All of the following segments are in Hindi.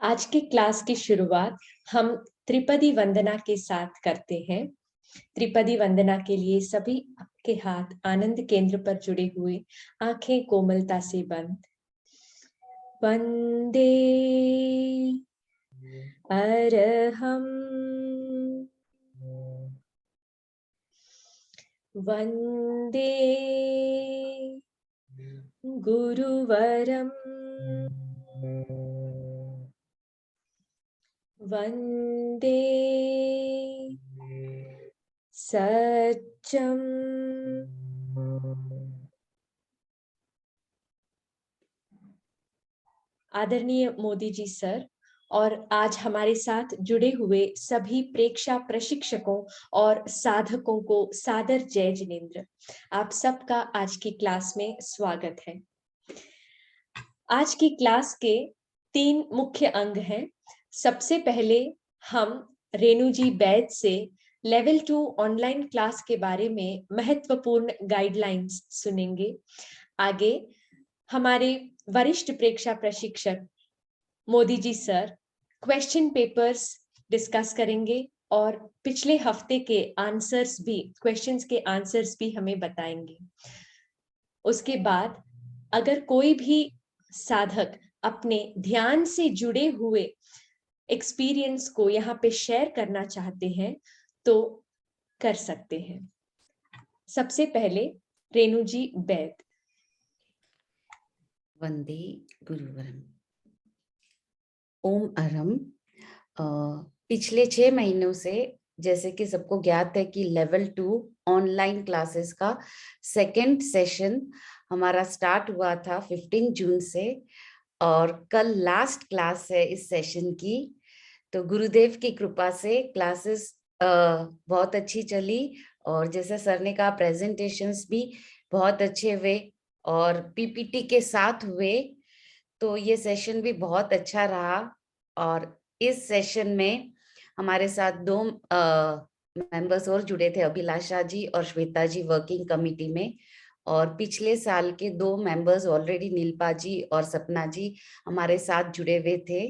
आज की क्लास की शुरुआत हम त्रिपदी वंदना के साथ करते हैं। त्रिपदी वंदना के लिए सभी आपके हाथ आनंद केंद्र पर जुड़े हुए, आंखें कोमलता से बंद। वंदे अरहम, वंदे गुरुवरम, वंदे सत्यम। आदरणीय मोदी जी सर और आज हमारे साथ जुड़े हुए सभी प्रेक्षा प्रशिक्षकों और साधकों को सादर जय जिनेंद्र। आप सबका आज की क्लास में स्वागत है। आज की क्लास के 3 मुख्य अंग हैं। सबसे पहले हम रेणु जी बैद से लेवल 2 ऑनलाइन क्लास के बारे में महत्वपूर्ण गाइडलाइंस सुनेंगे। आगे हमारे वरिष्ठ प्रेक्षा प्रशिक्षक Modi ji sir question papers discuss करेंगे और पिछले हफ्ते के आंसर्स भी, क्वेश्चंस के आंसर्स भी हमें बताएंगे। उसके बाद अगर कोई भी साधक अपने ध्यान से जुड़े हुए एक्सपीरियंस को यहाँ पे शेयर करना चाहते हैं तो कर सकते हैं। सबसे पहले रेणु जी बैद। वंदे गुरुवरम। ओम अरहम। पिछले 6 महीनों से जैसे कि सबको ज्ञात है कि लेवल 2 ऑनलाइन क्लासेस का सेकंड सेशन हमारा स्टार्ट हुआ था 15 जून से और कल लास्ट क्लास है इस सेशन की। तो गुरुदेव की कृपा से क्लासेस बहुत अच्छी चली और जैसे सर ने कहा प्रेजेंटेशंस भी बहुत अच्छे हुए और पीपीटी के साथ हुए, तो ये सेशन भी बहुत अच्छा रहा। और इस सेशन में हमारे साथ 2 मेंबर्स और जुड़े थे, अभिलाषा जी और श्वेता जी वर्किंग कमेटी में, और पिछले साल के 2 मेंबर्स ऑलरेडी नीलपा जी और सपना जी हमारे साथ जुड़े हुए थे।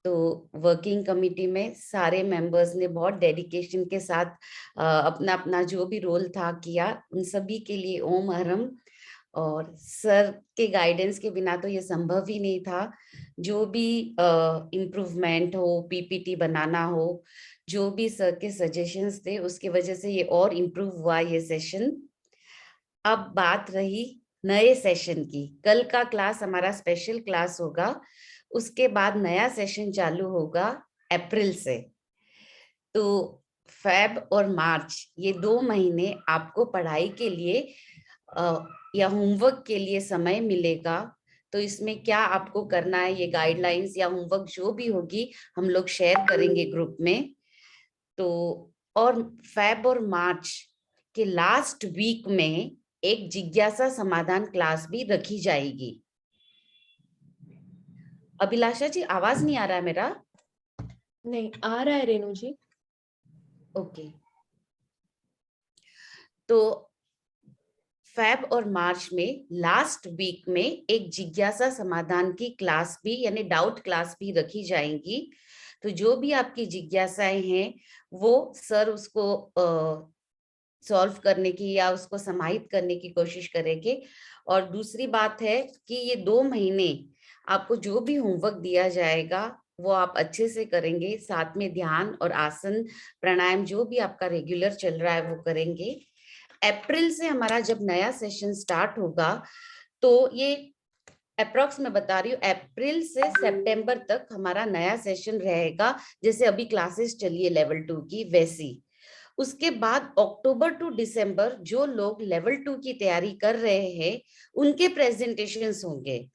तो वर्किंग कमेटी में सारे मेंबर्स ने बहुत डेडिकेशन के साथ अपना अपना जो भी रोल था किया। उन सभी के लिए ओम अरहम। और सर के गाइडेंस के बिना तो ये संभव ही नहीं था। जो भी इम्प्रूवमेंट हो, पीपीटी बनाना हो, जो भी सर के सजेशंस थे उसके वजह से ये और इम्प्रूव हुआ ये सेशन। अब बात रही नए सेशन की। कल का क्लास हमारा स्पेशल क्लास होगा, उसके बाद नया सेशन चालू होगा अप्रैल से। तो फेब और मार्च ये 2 महीने आपको पढ़ाई के लिए या होमवर्क के लिए समय मिलेगा। तो इसमें क्या आपको करना है, ये गाइडलाइंस या होमवर्क जो भी होगी हम लोग शेयर करेंगे ग्रुप में। तो और फेब और मार्च के लास्ट वीक में एक जिज्ञासा समाधान क्लास भी रखी जाएगी। अभिलाषा जी आवाज नहीं आ रहा है मेरा? नहीं आ रहा है रेणु जी। ओके। तो फेब और मार्च में लास्ट वीक में एक जिज्ञासा समाधान की क्लास भी यानी डाउट क्लास भी रखी जाएंगी। तो जो भी आपकी जिज्ञासाएं हैं वो सर उसको सॉल्व करने की या उसको समाहित करने की कोशिश करेंगे। और दूसरी बात है कि ये 2 महीने आपको जो भी होमवर्क दिया जाएगा वो आप अच्छे से करेंगे, साथ में ध्यान और आसन प्राणायाम जो भी आपका रेगुलर चल रहा है वो करेंगे। अप्रैल से हमारा जब नया सेशन स्टार्ट होगा तो ये अप्रोक्स मैं बता रही हूँ, अप्रैल से सितंबर तक हमारा नया सेशन रहेगा। जैसे अभी क्लासेस चलिए लेवल 2 की वैसी। उसके बाद अक्टूबर टू दिसंबर जो लोग लेवल 2 की तैयारी कर रहे हैं उनके प्रेजेंटेशंस होंगे।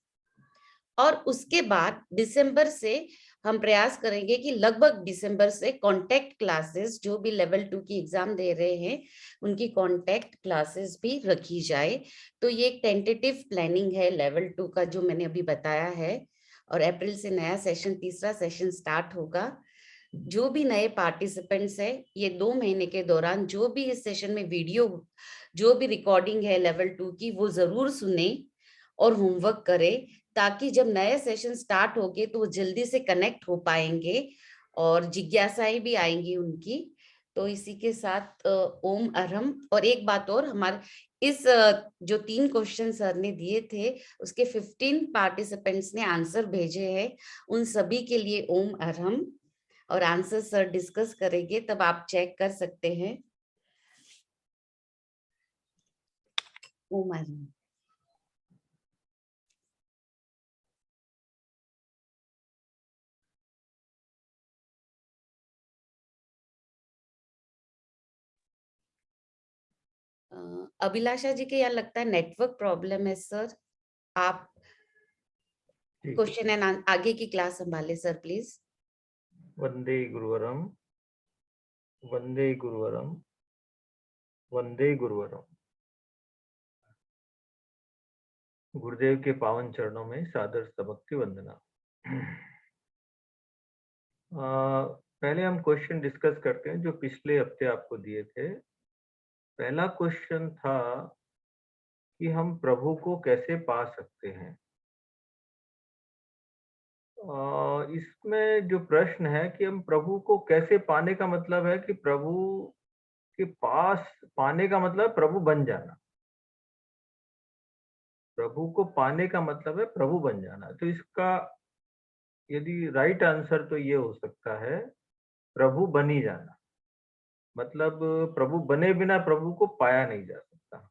और उसके बाद दिसंबर से हम प्रयास करेंगे कि लगभग दिसंबर से कॉन्टेक्ट क्लासेस जो भी लेवल 2 की एग्जाम दे रहे हैं उनकी कॉन्टेक्ट क्लासेस भी रखी जाए। तो ये एक टेंटेटिव प्लानिंग है लेवल 2 का जो मैंने अभी बताया है। और अप्रैल से नया सेशन, तीसरा सेशन स्टार्ट होगा। जो भी नए पार्टिसिपेंट्स है ये 2 महीने के दौरान जो भी इस सेशन में वीडियो, जो भी रिकॉर्डिंग है लेवल 2 की वो जरूर सुने और होमवर्क करें, ताकि जब नए सेशन स्टार्ट होंगे तो वो जल्दी से कनेक्ट हो पाएंगे और जिज्ञासाएं भी आएंगी उनकी। तो इसी के साथ ओम अरहम। और एक बात और, हमारे इस जो 3 क्वेश्चन सर ने दिए थे उसके 15 पार्टिसिपेंट्स ने आंसर भेजे हैं, उन सभी के लिए ओम अरहम। और आंसर सर डिस्कस करेंगे, तब आप चेक कर सकते हैं। ओम अरहम। अभिलाषा जी के यहाँ लगता है नेटवर्क प्रॉब्लम है सर, आप क्वेश्चन एंड आगे की क्लास संभाले सर प्लीज। वंदे गुरुवरम, वंदे गुरुवरम, वंदे गुरुवरम। गुरुदेव के पावन चरणों में सादर सबक वंदना। पहले हम क्वेश्चन डिस्कस करते हैं जो पिछले हफ्ते आपको दिए थे। पहला क्वेश्चन था कि हम प्रभु को कैसे पा सकते हैं। इसमें जो प्रश्न है कि हम प्रभु को कैसे पाने का मतलब है कि प्रभु के पास पाने का मतलब प्रभु बन जाना। प्रभु को पाने का मतलब है प्रभु बन जाना। तो इसका यदि राइट आंसर तो ये हो सकता है प्रभु बन ही जाना। मतलब प्रभु बने बिना प्रभु को पाया नहीं जा सकता।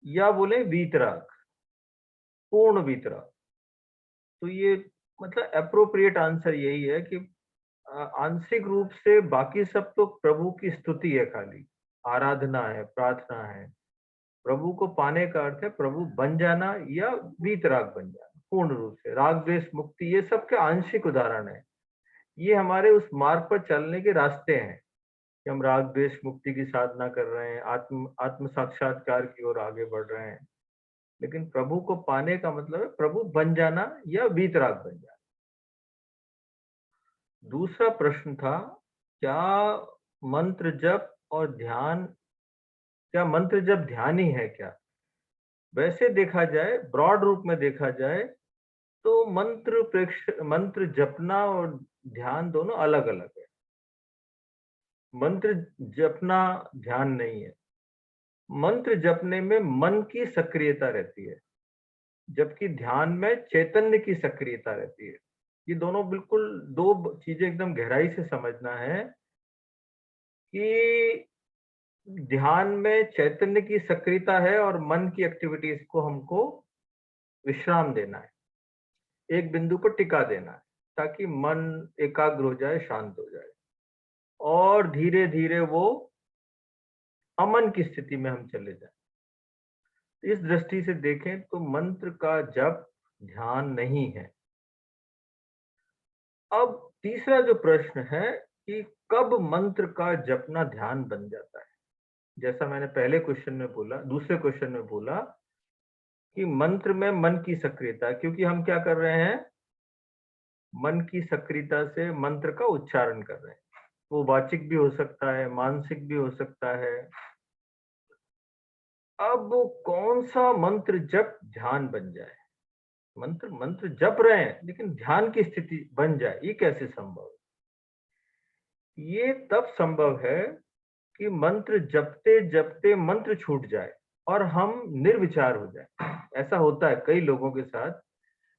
या बोले वीतराग, पूर्ण वीतराग। तो ये मतलब एप्रोप्रिएट आंसर यही है कि आंशिक रूप से बाकी सब तो प्रभु की स्तुति है, खाली आराधना है, प्रार्थना है। प्रभु को पाने का अर्थ है प्रभु बन जाना या वीतराग बन जाना पूर्ण रूप से। राग द्वेष मुक्ति ये सब के आंशिक उदाहरण है। ये हमारे उस मार्ग पर चलने के रास्ते हैं कि हम राग द्वेष मुक्ति की साधना कर रहे हैं, आत्म साक्षात्कार की ओर आगे बढ़ रहे हैं। लेकिन प्रभु को पाने का मतलब है प्रभु बन जाना या वीतराग बन जाना। दूसरा प्रश्न था क्या मंत्र जप और ध्यान, क्या मंत्र जप ध्यान ही है क्या? वैसे देखा जाए, ब्रॉड रूप में देखा जाए तो मंत्र जपना और ध्यान दोनों अलग अलग है। मंत्र जपना ध्यान नहीं है। मंत्र जपने में मन की सक्रियता रहती है, जबकि ध्यान में चैतन्य की सक्रियता रहती है। ये दोनों बिल्कुल दो चीजें एकदम गहराई से समझना है कि ध्यान में चैतन्य की सक्रियता है और मन की एक्टिविटीज को हमको विश्राम देना है, एक बिंदु पर टिका देना है ताकि मन एकाग्र हो जाए, शांत हो जाए और धीरे धीरे वो अमन की स्थिति में हम चले जाए। इस दृष्टि से देखें तो मंत्र का जप ध्यान नहीं है। अब तीसरा जो प्रश्न है कि कब मंत्र का जपना ध्यान बन जाता है। जैसा मैंने पहले क्वेश्चन में बोला, दूसरे क्वेश्चन में बोला कि मंत्र में मन की सक्रियता, क्योंकि हम क्या कर रहे हैं, मन की सक्रियता से मंत्र का उच्चारण कर रहे हैं। वो वाचिक भी हो सकता है, मानसिक भी हो सकता है। अब कौन सा मंत्र जप ध्यान बन जाए? मंत्र जप रहे हैं लेकिन ध्यान की स्थिति बन जाए, ये कैसे संभव है? ये तब संभव है कि मंत्र जपते जपते मंत्र छूट जाए और हम निर्विचार हो जाए। ऐसा होता है कई लोगों के साथ।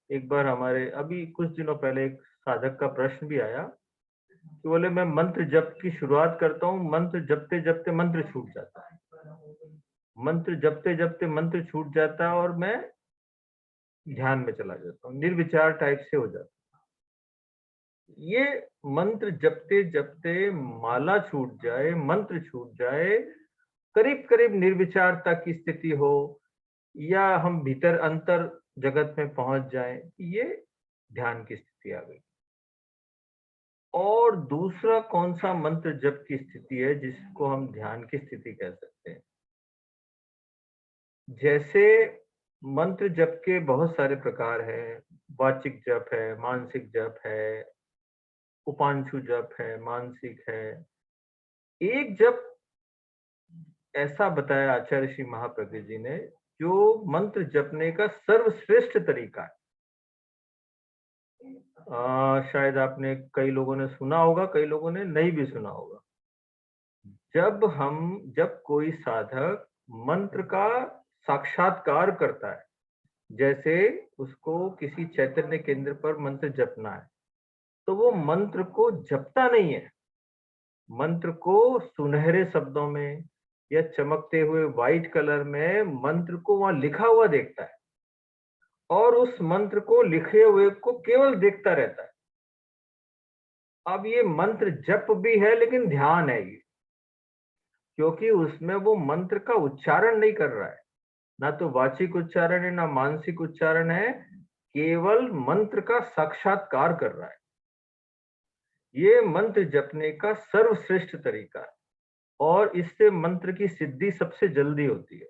एक बार हमारे अभी कुछ दिनों पहले एक साधक का प्रश्न भी आया कि बोले मैं मंत्र जप की शुरुआत करता हूँ, मंत्र जपते जपते मंत्र छूट जाता है, मंत्र जपते जपते मंत्र छूट जाता है और मैं ध्यान में चला जाता हूँ, निर्विचार टाइप से हो जाता है। ये मंत्र जपते जपते माला छूट जाए, मंत्र छूट जाए, करीब करीब निर्विचारता की स्थिति हो या हम भीतर अंतर जगत में पहुंच जाए, ये ध्यान की स्थिति आ गई। और दूसरा कौन सा मंत्र जप की स्थिति है जिसको हम ध्यान की स्थिति कह सकते हैं? जैसे मंत्र जप के बहुत सारे प्रकार हैं, वाचिक जप है, मानसिक जप है, उपांशु जप है, मानसिक है। एक जप ऐसा बताया आचार्य श्री महाप्रज्ञ जी ने जो मंत्र जपने का सर्वश्रेष्ठ तरीका है। शायद आपने कई लोगों ने सुना होगा, कई लोगों ने नहीं भी सुना होगा। जब कोई साधक मंत्र का साक्षात्कार करता है, जैसे उसको किसी चैतन्य केंद्र पर मंत्र जपना है, तो वो मंत्र को जपता नहीं है, मंत्र को सुनहरे शब्दों में या चमकते हुए व्हाइट कलर में मंत्र को वहां लिखा हुआ देखता है और उस मंत्र को लिखे हुए को केवल देखता रहता है। अब ये मंत्र जप भी है लेकिन ध्यान है ये, क्योंकि उसमें वो मंत्र का उच्चारण नहीं कर रहा है, ना तो वाचिक उच्चारण है ना मानसिक उच्चारण है, केवल मंत्र का साक्षात्कार कर रहा है। ये मंत्र जपने का सर्वश्रेष्ठ तरीका है और इससे मंत्र की सिद्धि सबसे जल्दी होती है।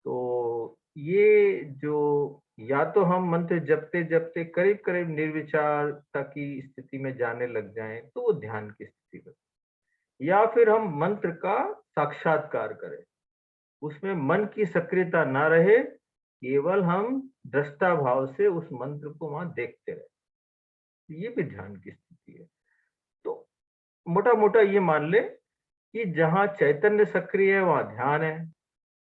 तो ये जो या तो हम मंत्र जपते जपते करीब करीब निर्विचारता की स्थिति में जाने लग जाएं तो वो ध्यान की स्थिति बने, या फिर हम मंत्र का साक्षात्कार करें, उसमें मन की सक्रियता ना रहे, केवल हम दृष्टा भाव से उस मंत्र को वहां देखते रहे, ये भी ध्यान की स्थिति है। तो मोटा मोटा ये मान ले कि जहां चैतन्य सक्रिय है वहां ध्यान है,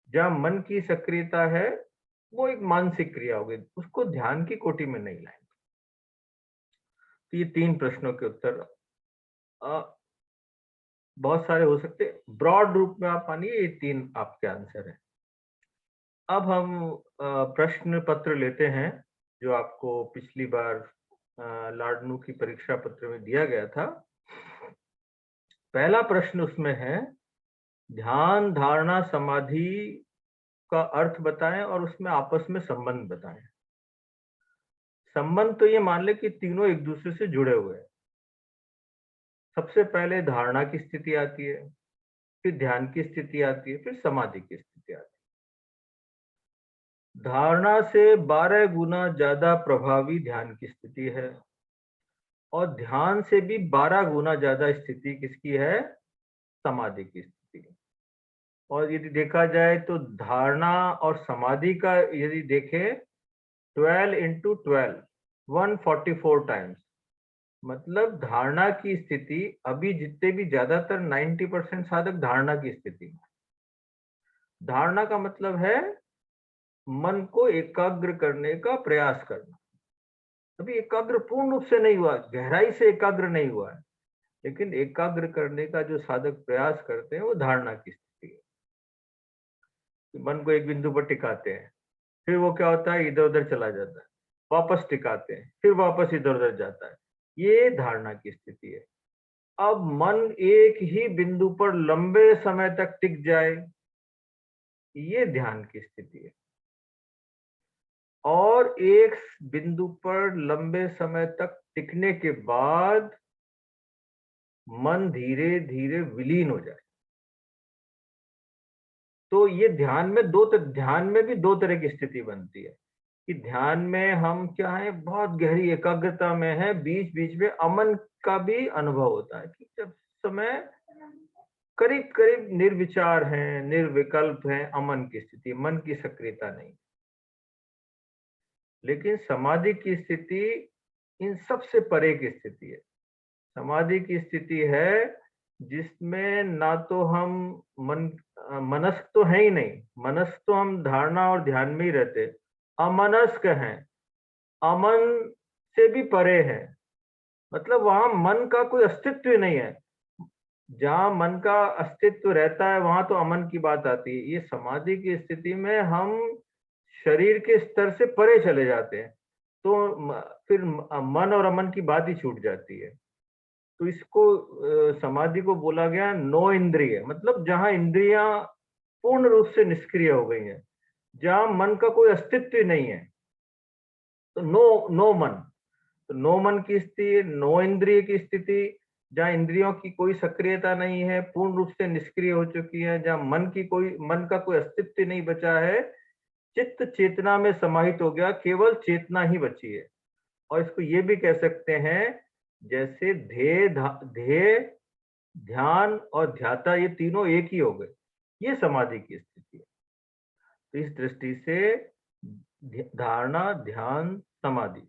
जहां मन की सक्रियता है वो एक मानसिक क्रिया होगी, उसको ध्यान की कोटि में नहीं लाएंगे। तो ये 3 प्रश्नों के उत्तर बहुत सारे हो सकते, ब्रॉड रूप में आप मानिए ये 3 आपके आंसर है। अब हम प्रश्न पत्र लेते हैं जो आपको पिछली बार लाडनू की परीक्षा पत्र में दिया गया था। पहला प्रश्न उसमें है, ध्यान धारणा समाधि का अर्थ बताएं और उसमें आपस में संबंध बताएं। संबंध तो ये मान ले कि तीनों एक दूसरे से जुड़े हुए हैं। सबसे पहले धारणा की स्थिति आती है, फिर ध्यान की स्थिति आती है, फिर समाधि की स्थिति आती है। धारणा से 12 गुना ज्यादा प्रभावी ध्यान की स्थिति है और ध्यान से भी 12 गुना ज्यादा स्थिति किसकी है? समाधि की स्थिति। और यदि देखा जाए तो धारणा और समाधि का यदि देखें 12 into 12 144 टाइम्स, मतलब धारणा की स्थिति अभी जितने भी ज्यादातर 90% साधक धारणा की स्थिति में। धारणा का मतलब है मन को एकाग्र करने का प्रयास करना। अभी एकाग्र पूर्ण रूप से नहीं हुआ, गहराई से एकाग्र नहीं हुआ है, लेकिन एकाग्र करने का जो साधक प्रयास करते हैं वो धारणा की स्थिति है। मन को एक बिंदु पर टिकाते हैं, फिर वो क्या होता है, इधर उधर चला जाता है, वापस टिकाते हैं, फिर वापस इधर उधर जाता है, ये धारणा की स्थिति है। अब मन एक ही बिंदु पर लंबे समय तक टिक जाए, ये ध्यान की स्थिति है। और एक बिंदु पर लंबे समय तक टिकने के बाद मन धीरे धीरे विलीन हो जाए, तो ये ध्यान में भी 2 तरह की स्थिति बनती है कि ध्यान में हम क्या है, बहुत गहरी एकाग्रता में है, बीच बीच में अमन का भी अनुभव होता है कि जब समय करीब करीब निर्विचार है, निर्विकल्प है, अमन की स्थिति, मन की सक्रियता नहीं। लेकिन समाधि की स्थिति इन सबसे परे की स्थिति है। समाधि की स्थिति है जिसमें ना तो हम मनस्क तो है ही नहीं, मनस्क तो हम धारणा और ध्यान में ही रहते, अमनस्क हैं, अमन से भी परे है, मतलब वहां मन का कोई अस्तित्व ही नहीं है। जहां मन का अस्तित्व रहता है वहां तो अमन की बात आती है। ये समाधि की स्थिति में हम शरीर के स्तर से परे चले जाते हैं, तो फिर मन और अमन की बात ही छूट जाती है। तो इसको समाधि को बोला गया नो इंद्रिय, मतलब जहां इंद्रियां पूर्ण रूप से निष्क्रिय हो गई हैं, जहां मन का कोई अस्तित्व ही नहीं है, तो नो मन। तो नो मन की स्थिति, नो इंद्रिय की स्थिति, जहां इंद्रियों की कोई सक्रियता नहीं है, पूर्ण रूप से निष्क्रिय हो चुकी है, जहां मन का कोई अस्तित्व नहीं बचा है, चित्त चेतना में समाहित हो गया, केवल चेतना ही बची है। और इसको ये भी कह सकते हैं जैसे ध्येय, ध्यान और ध्याता, ये तीनों एक ही हो गए, ये समाधि की स्थिति है। तो इस दृष्टि से धारणा, ध्यान, समाधि,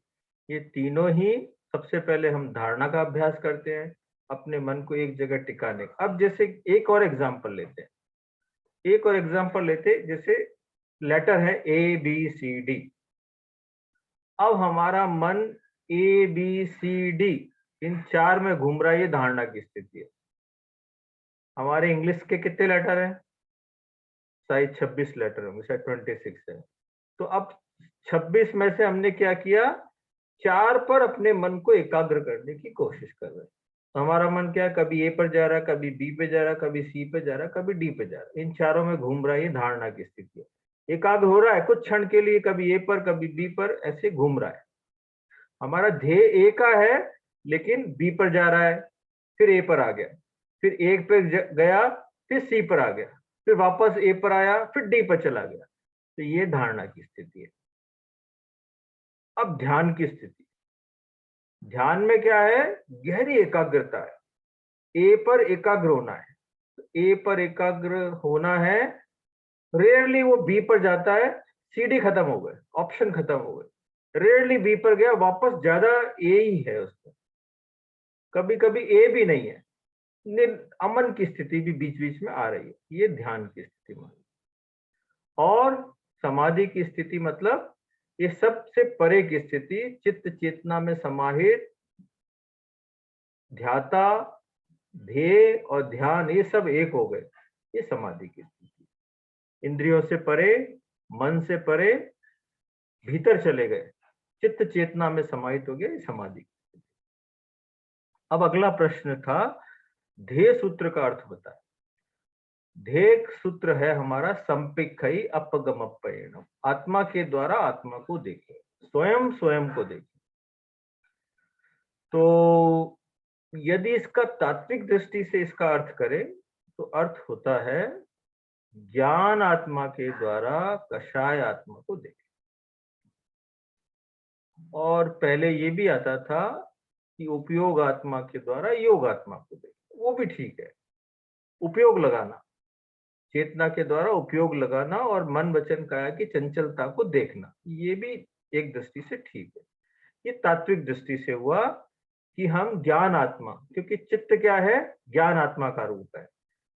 ये तीनों ही सबसे पहले हम धारणा का अभ्यास करते हैं, अपने मन को एक जगह टिकाने का। अब जैसे एक और एग्जांपल लेते हैं, जैसे लेटर है ABCD। अब हमारा मन ABCD इन 4 में घूम रहा है, ये धारणा की स्थिति है। हमारे इंग्लिश के कितने लेटर हैं? शायद 26 लेटर होंगे, शायद 26 है। तो अब 26 में से हमने क्या किया, 4 पर अपने मन को एकाग्र करने की कोशिश कर रहे हैं। तो हमारा मन क्या है, कभी A पर जा रहा है, कभी B पे जा रहा है, कभी C पे जा रहा है, कभी D पे जा रहा है। इन चारों में घूम रहा है, ये धारणा की स्थिति है। एकाग्र हो रहा है कुछ क्षण के लिए, कभी A पर कभी B पर, ऐसे घूम रहा है। हमारा ध्येय A का है लेकिन B पर जा रहा है, फिर A पर आ गया, फिर A पे गया, फिर C पर आ गया, फिर वापस A पर आया, फिर D पर चला गया। तो ये धारणा की स्थिति है। अब ध्यान की स्थिति, ध्यान में क्या है, गहरी एकाग्रता है, A पर एकाग्र होना है। तो A पर एकाग्र होना है, रेयरली वो B पर जाता है, CD खत्म हो गए, ऑप्शन खत्म हो गए, रेयरली B पर गया, वापस ज्यादा A ही है उसको, कभी कभी A भी नहीं है, अमन की स्थिति भी बीच बीच में आ रही है। ये ध्यान की स्थिति मान। और समाधि की स्थिति मतलब ये सबसे परे की स्थिति, चित्त चेतना में समाहित, ध्याता, ध्येय और ध्यान ये सब एक हो गए, ये समाधि की स्थिति। इंद्रियों से परे, मन से परे, भीतर चले गए, चित्त चेतना में समाहित हो गया, ये समाधि की स्थिति। अब अगला प्रश्न था, ध्येय सूत्र का अर्थ बताएं। ध्येय सूत्र है हमारा संपिक्खई अपगमप्पयेनम, आत्मा के द्वारा आत्मा को देखें, स्वयं स्वयं को देखें। तो यदि इसका तात्विक दृष्टि से इसका अर्थ करें तो अर्थ होता है ज्ञान आत्मा के द्वारा कषाय आत्मा को देखें। और पहले ये भी आता था कि उपयोग आत्मा के द्वारा योग आत्मा को देखें, वो भी ठीक है। उपयोग लगाना, चेतना के द्वारा उपयोग लगाना और मन वचन काया की चंचलता को देखना, ये भी एक दृष्टि से ठीक है। ये तात्विक दृष्टि से हुआ कि हम ज्ञान आत्मा, क्योंकि चित्त क्या है, ज्ञान आत्मा का रूप है,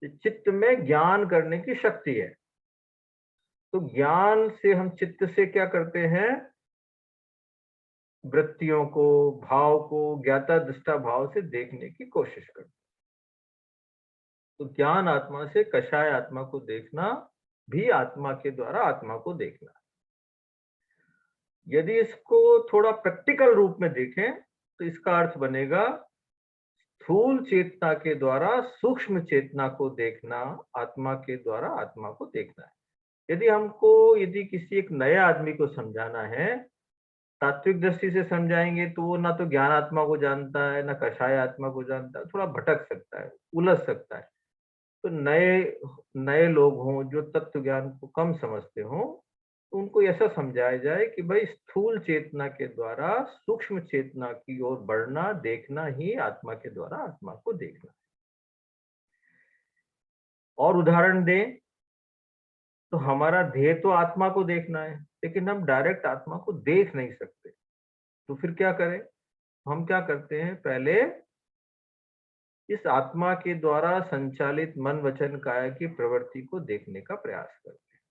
चित्त में ज्ञान करने की शक्ति है। तो ज्ञान से हम चित्त से क्या करते हैं, वृत्तियों को, भाव को ज्ञाता दृष्टा भाव से देखने की कोशिश करते हैं। तो ज्ञान आत्मा से कषाय आत्मा को देखना भी आत्मा के द्वारा आत्मा को देखना। यदि इसको थोड़ा प्रैक्टिकल रूप में देखें तो इसका अर्थ बनेगा स्थूल चेतना के द्वारा सूक्ष्म चेतना को देखना, आत्मा के द्वारा आत्मा को देखना है। यदि किसी एक नए आदमी को समझाना है, तात्विक दृष्टि से समझाएंगे तो वो ना तो ज्ञान आत्मा को जानता है, ना कषाय आत्मा को जानता है, थोड़ा भटक सकता है, उलझ सकता है। तो नए लोग हों जो तत्व ज्ञान को कम समझते हों, तो उनको ऐसा समझाया जाए कि भाई स्थूल चेतना के द्वारा सूक्ष्म चेतना की ओर बढ़ना, देखना ही आत्मा के द्वारा आत्मा को देखना। और उदाहरण दें तो हमारा ध्येय तो आत्मा को देखना है, लेकिन हम डायरेक्ट आत्मा को देख नहीं सकते। तो फिर क्या करें, हम क्या करते हैं, पहले इस आत्मा के द्वारा संचालित मन वचन काया की प्रवृत्ति को देखने का प्रयास करते हैं।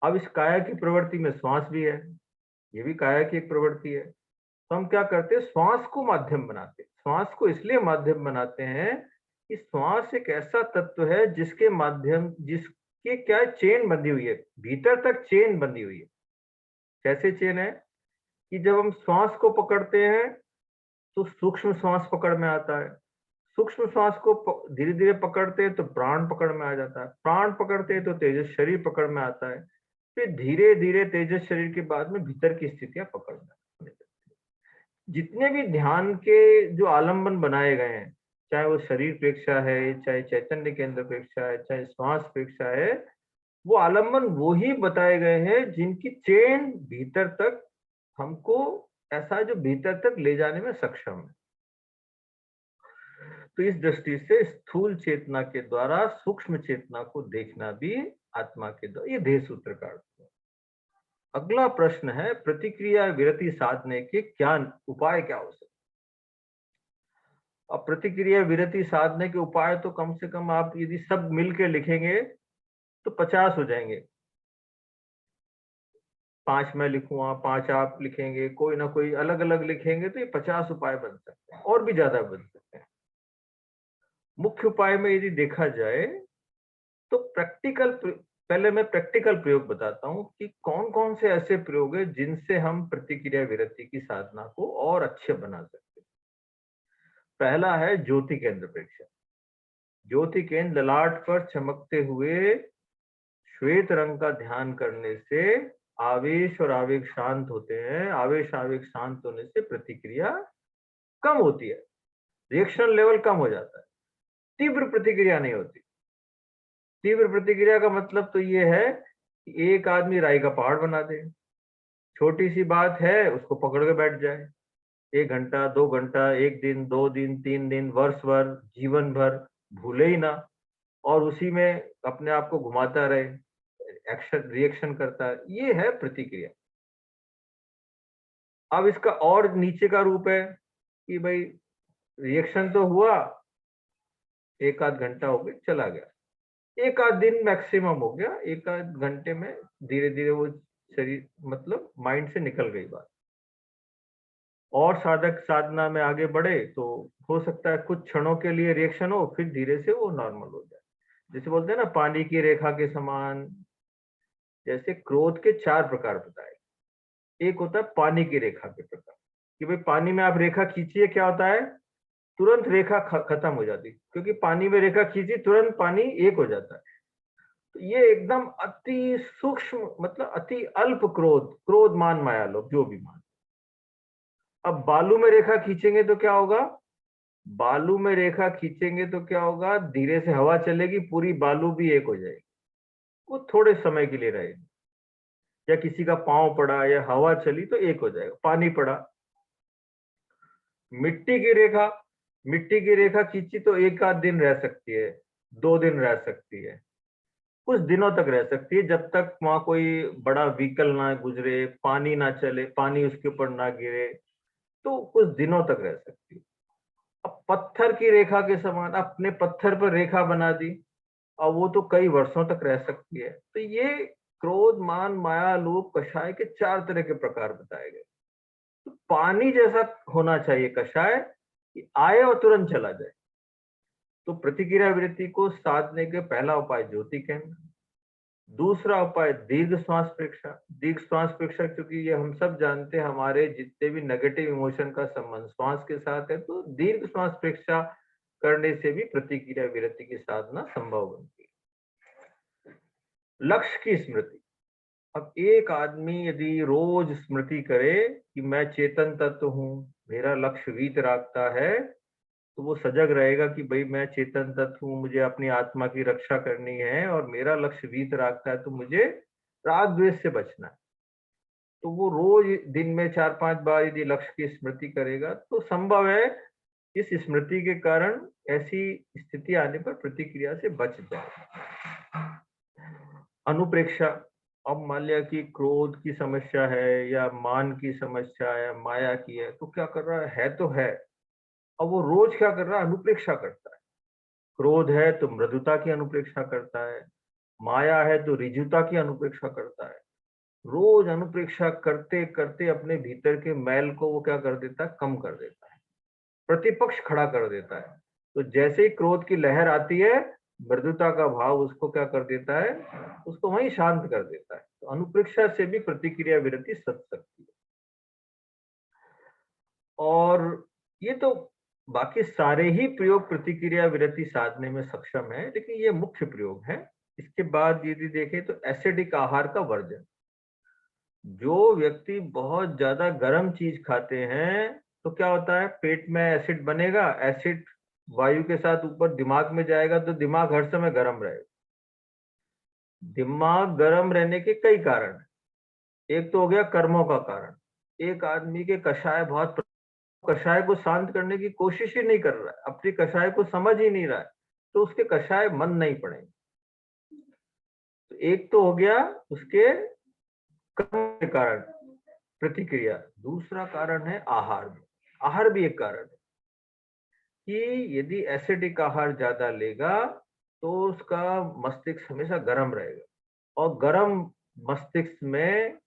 अब इस काया की प्रवृत्ति में श्वास भी है, ये भी काया की एक प्रवृत्ति है। तो हम क्या करते हैं, श्वास को माध्यम बनाते हैं। श्वास को इसलिए माध्यम बनाते हैं कि श्वास एक ऐसा तत्व है जिसके माध्यम, जिसके क्या चेन बंधी हुई है, भीतर तक चेन बंधी हुई है। कैसे चेन है कि जब हम श्वास को पकड़ते हैं तो सूक्ष्म श्वास पकड़ में आता है, सूक्ष्म श्वास को धीरे धीरे पकड़ते हैं तो प्राण पकड़ में आ जाता है, प्राण पकड़ते हैं तो तेजस शरीर पकड़ में आता है, फिर धीरे धीरे तेजस शरीर के बाद में भीतर की स्थितियां पकड़ में आने लगती है। जितने भी ध्यान के जो आलंबन बनाए गए हैं, चाहे वो शरीर प्रेक्षा है, चाहे चैतन्य केंद्र प्रेक्षा है, चाहे श्वास प्रेक्षा है, वो आलंबन वो ही बताए गए हैं जिनकी चेन भीतर तक हमको ऐसा जो भीतर तक ले जाने में सक्षम है। तो इस दृष्टि से स्थूल चेतना के द्वारा सूक्ष्म चेतना को देखना भी आत्मा के द्वारा, ये देह सूत्र का अर्थ है। अगला प्रश्न है, प्रतिक्रिया विरति साधने के क्या उपाय क्या हो सकते? अब प्रतिक्रिया विरति साधने के उपाय तो कम से कम आप यदि सब मिलके लिखेंगे तो 50 हो जाएंगे। 5 मैं लिखूंगा, 5 आप लिखेंगे, कोई ना कोई अलग अलग लिखेंगे तो ये 50 उपाय बन सकते हैं, और भी ज्यादा बन सकते हैं। मुख्य उपाय में यदि देखा जाए तो पहले मैं प्रैक्टिकल प्रयोग बताता हूं कि कौन कौन से ऐसे प्रयोग है जिनसे हम प्रतिक्रिया विरति की साधना को और अच्छे बना सकते हैं। पहला है ज्योति केंद्र प्रेक्षण। ज्योति केंद्र ललाट पर चमकते हुए श्वेत रंग का ध्यान करने से आवेश और आवेग शांत होते हैं। आवेश आवेग शांत होने से प्रतिक्रिया कम होती है, रिएक्शन लेवल कम हो जाता है, तीव्र प्रतिक्रिया नहीं होती। तीव्र प्रतिक्रिया का मतलब तो ये है कि एक आदमी राई का पहाड़ बना दे, छोटी सी बात है उसको पकड़ के बैठ जाए, 1 घंटा 2 घंटा, 1 दिन 2 दिन 3 दिन, वर्ष भर, जीवन भर भूले ही ना, और उसी में अपने आप को घुमाता रहे, एक्शन रिएक्शन करता है। ये है प्रतिक्रिया। अब इसका और नीचे का रूप है कि भाई रिएक्शन तो हुआ, 1 आध घंटा हो गया, चला गया, 1 आध दिन मैक्सिमम हो गया, 1 आध घंटे में धीरे धीरे वो शरीर मतलब माइंड से निकल गई बात। और साधक साधना में आगे बढ़े तो हो सकता है कुछ क्षणों के लिए रिएक्शन हो, फिर धीरे से वो नॉर्मल हो जाए। जैसे बोलते हैं ना, पानी की रेखा के समान। जैसे क्रोध के 4 प्रकार बताए। एक होता है पानी की रेखा के प्रकार, कि भाई पानी में आप रेखा खींचिए, क्या होता है, तुरंत रेखा खत्म हो जाती, क्योंकि पानी में रेखा खींची तुरंत पानी एक हो जाता है। तो ये एकदम अति सूक्ष्म, मतलब अति अल्प क्रोध, क्रोध मान माया लोग जो भी मान। अब बालू में रेखा खींचेंगे तो क्या होगा, बालू में रेखा खींचेंगे तो क्या होगा, धीरे से हवा चलेगी, पूरी बालू भी एक हो जाएगी, वो थोड़े समय के लिए रहेगी। या किसी का पांव पड़ा या हवा चली तो एक हो जाएगा। पानी पड़ा। मिट्टी की रेखा, मिट्टी की रेखा खींची तो 1 आध दिन रह सकती है, 2 दिन रह सकती है, कुछ दिनों तक रह सकती है, जब तक वहां कोई बड़ा व्हीकल ना गुजरे, पानी ना चले, पानी उसके ऊपर ना गिरे, तो कुछ दिनों तक रह सकती है। अब पत्थर की रेखा के समान अपने पत्थर पर रेखा बना दी, और वो तो कई वर्षों तक रह सकती है। तो ये क्रोध मान माया लोभ कषाय के 4 तरह के प्रकार बताए गए। तो पानी जैसा होना चाहिए कषाय, कि आए और तुरंत चला जाए। तो प्रतिक्रिया वृत्ति को साधने के पहला उपाय ज्योति केंद्र, दूसरा उपाय दीर्घ श्वास प्रेक्षा। दीर्घ श्वास प्रेक्षा, क्योंकि ये हम सब जानते हैं हमारे जितने भी नेगेटिव इमोशन का संबंध श्वास के साथ है, तो दीर्घ श्वास प्रेक्षा करने से भी प्रतिक्रिया विरति की साधना संभव बनती है। लक्ष्य की स्मृति। अब एक आदमी यदि रोज स्मृति करे कि मैं चेतन तत्व हूं, मेरा लक्ष्य वीतरागता है, तो वो सजग रहेगा कि भाई मैं चेतन तत्व हूं, मुझे अपनी आत्मा की रक्षा करनी है और मेरा लक्ष्य वीतरागता है, तो मुझे राग द्वेष से बचना है। तो वो रोज दिन में 4-5 बार यदि लक्ष्य की स्मृति करेगा तो संभव है इस स्मृति के कारण ऐसी स्थिति आने पर प्रतिक्रिया से बच जाए। अनुप्रेक्षा। अब मान लिया कि क्रोध की समस्या है या मान की समस्या है, माया की है, तो क्या कर रहा है तो है, अब वो रोज क्या कर रहा है, अनुप्रेक्षा करता है। क्रोध है तो मृदुता की अनुप्रेक्षा करता है, माया है तो ऋजुता की अनुप्रेक्षा करता है। रोज अनुप्रेक्षा करते करते अपने भीतर के मैल को वो क्या कर देता है, कम कर देता है, प्रतिपक्ष खड़ा कर देता है। तो जैसे ही क्रोध की लहर आती है, मृदुता का भाव उसको क्या कर देता है, उसको वहीं शांत कर देता है। तो अनुप्रेक्षा से भी प्रतिक्रिया विरति सच सकती है। और ये तो बाकी सारे ही प्रयोग प्रतिक्रिया विरति साधने में सक्षम है, लेकिन ये मुख्य प्रयोग है। इसके बाद यदि देखें तो एसिडिक आहार का वर्जन। जो व्यक्ति बहुत ज्यादा गर्म चीज खाते हैं तो क्या होता है, पेट में एसिड बनेगा, एसिड वायु के साथ ऊपर दिमाग में जाएगा, तो दिमाग हर समय गर्म रहेगा। दिमाग गर्म रहने के कई कारण हैं। एक तो हो गया कर्मों का कारण। एक आदमी के कषाय बहुत कषाय को शांत करने की कोशिश ही नहीं कर रहा है, अपनी कषाय को समझ ही नहीं रहा है, तो उसके कषाय मन नहीं पड़ेंगे। तो एक तो हो गया उसके कर्म के कारण प्रतिक्रिया, दूसरा कारण है आहार में। आहार भी एक कारण है कि यदि एसिडिक आहार ज्यादा लेगा तो उसका मस्तिष्क हमेशा गर्म रहेगा, और गर्म मस्तिष्क में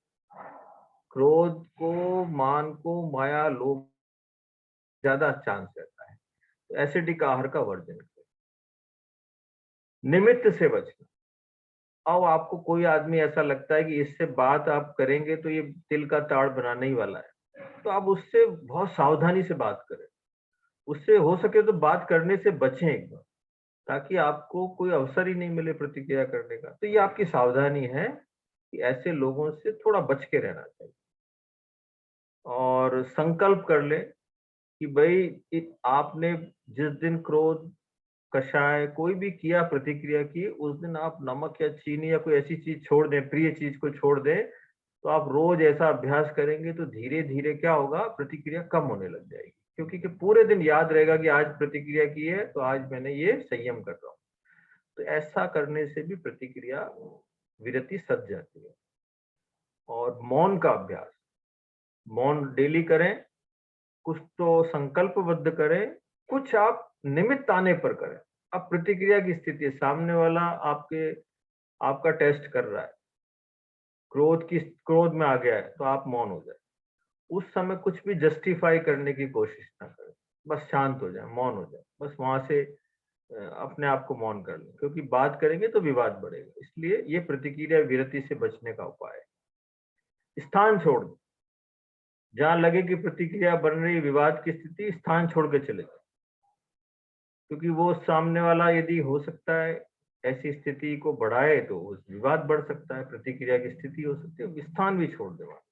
क्रोध को, मान को, माया, लोभ ज्यादा चांस रहता है। तो एसिडिक आहार का वर्जन करें। निमित्त से बचना। अब आपको कोई आदमी ऐसा लगता है कि इससे बात आप करेंगे तो ये तिल का ताड़ बनाने ही वाला है, तो आप उससे बहुत सावधानी से बात करें। उससे हो सके तो बात करने से बचें एक बार, ताकि आपको कोई अवसर ही नहीं मिले प्रतिक्रिया करने का। तो ये आपकी सावधानी है कि ऐसे लोगों से थोड़ा बच के रहना चाहिए। और संकल्प कर ले कि भाई आपने जिस दिन क्रोध, कषाय कोई भी किया, प्रतिक्रिया की, उस दिन आप नमक या चीनी या कोई ऐसी चीज छोड़ दें, प्रिय चीज को छोड़ दें। तो आप रोज ऐसा अभ्यास करेंगे तो धीरे धीरे क्या होगा, प्रतिक्रिया कम होने लग जाएगी, क्योंकि कि पूरे दिन याद रहेगा कि आज प्रतिक्रिया की है तो आज मैंने ये संयम कर रहा हूँ। तो ऐसा करने से भी प्रतिक्रिया विरति सध जाती है। और मौन का अभ्यास, मौन डेली करें, कुछ तो संकल्पबद्ध करें, कुछ आप निमित्त आने पर करें। अब प्रतिक्रिया की स्थिति, सामने वाला आपका टेस्ट कर रहा है, क्रोध में आ गया है, तो आप मौन हो जाए। उस समय कुछ भी जस्टिफाई करने की कोशिश ना करें, बस शांत हो जाए, मौन हो जाए, बस वहां से अपने आप को मौन कर लें, क्योंकि बात करेंगे तो विवाद बढ़ेगा। इसलिए ये प्रतिक्रिया विरति से बचने का उपाय है। स्थान छोड़ दें, जहां लगे कि प्रतिक्रिया बन रही, विवाद की स्थिति, स्थान छोड़ के चले जाए, क्योंकि वो सामने वाला यदि हो सकता है ऐसी स्थिति को बढ़ाए तो उस विवाद बढ़ सकता है, प्रतिक्रिया की स्थिति हो सकती है, स्थान भी छोड़ दे वहां पे।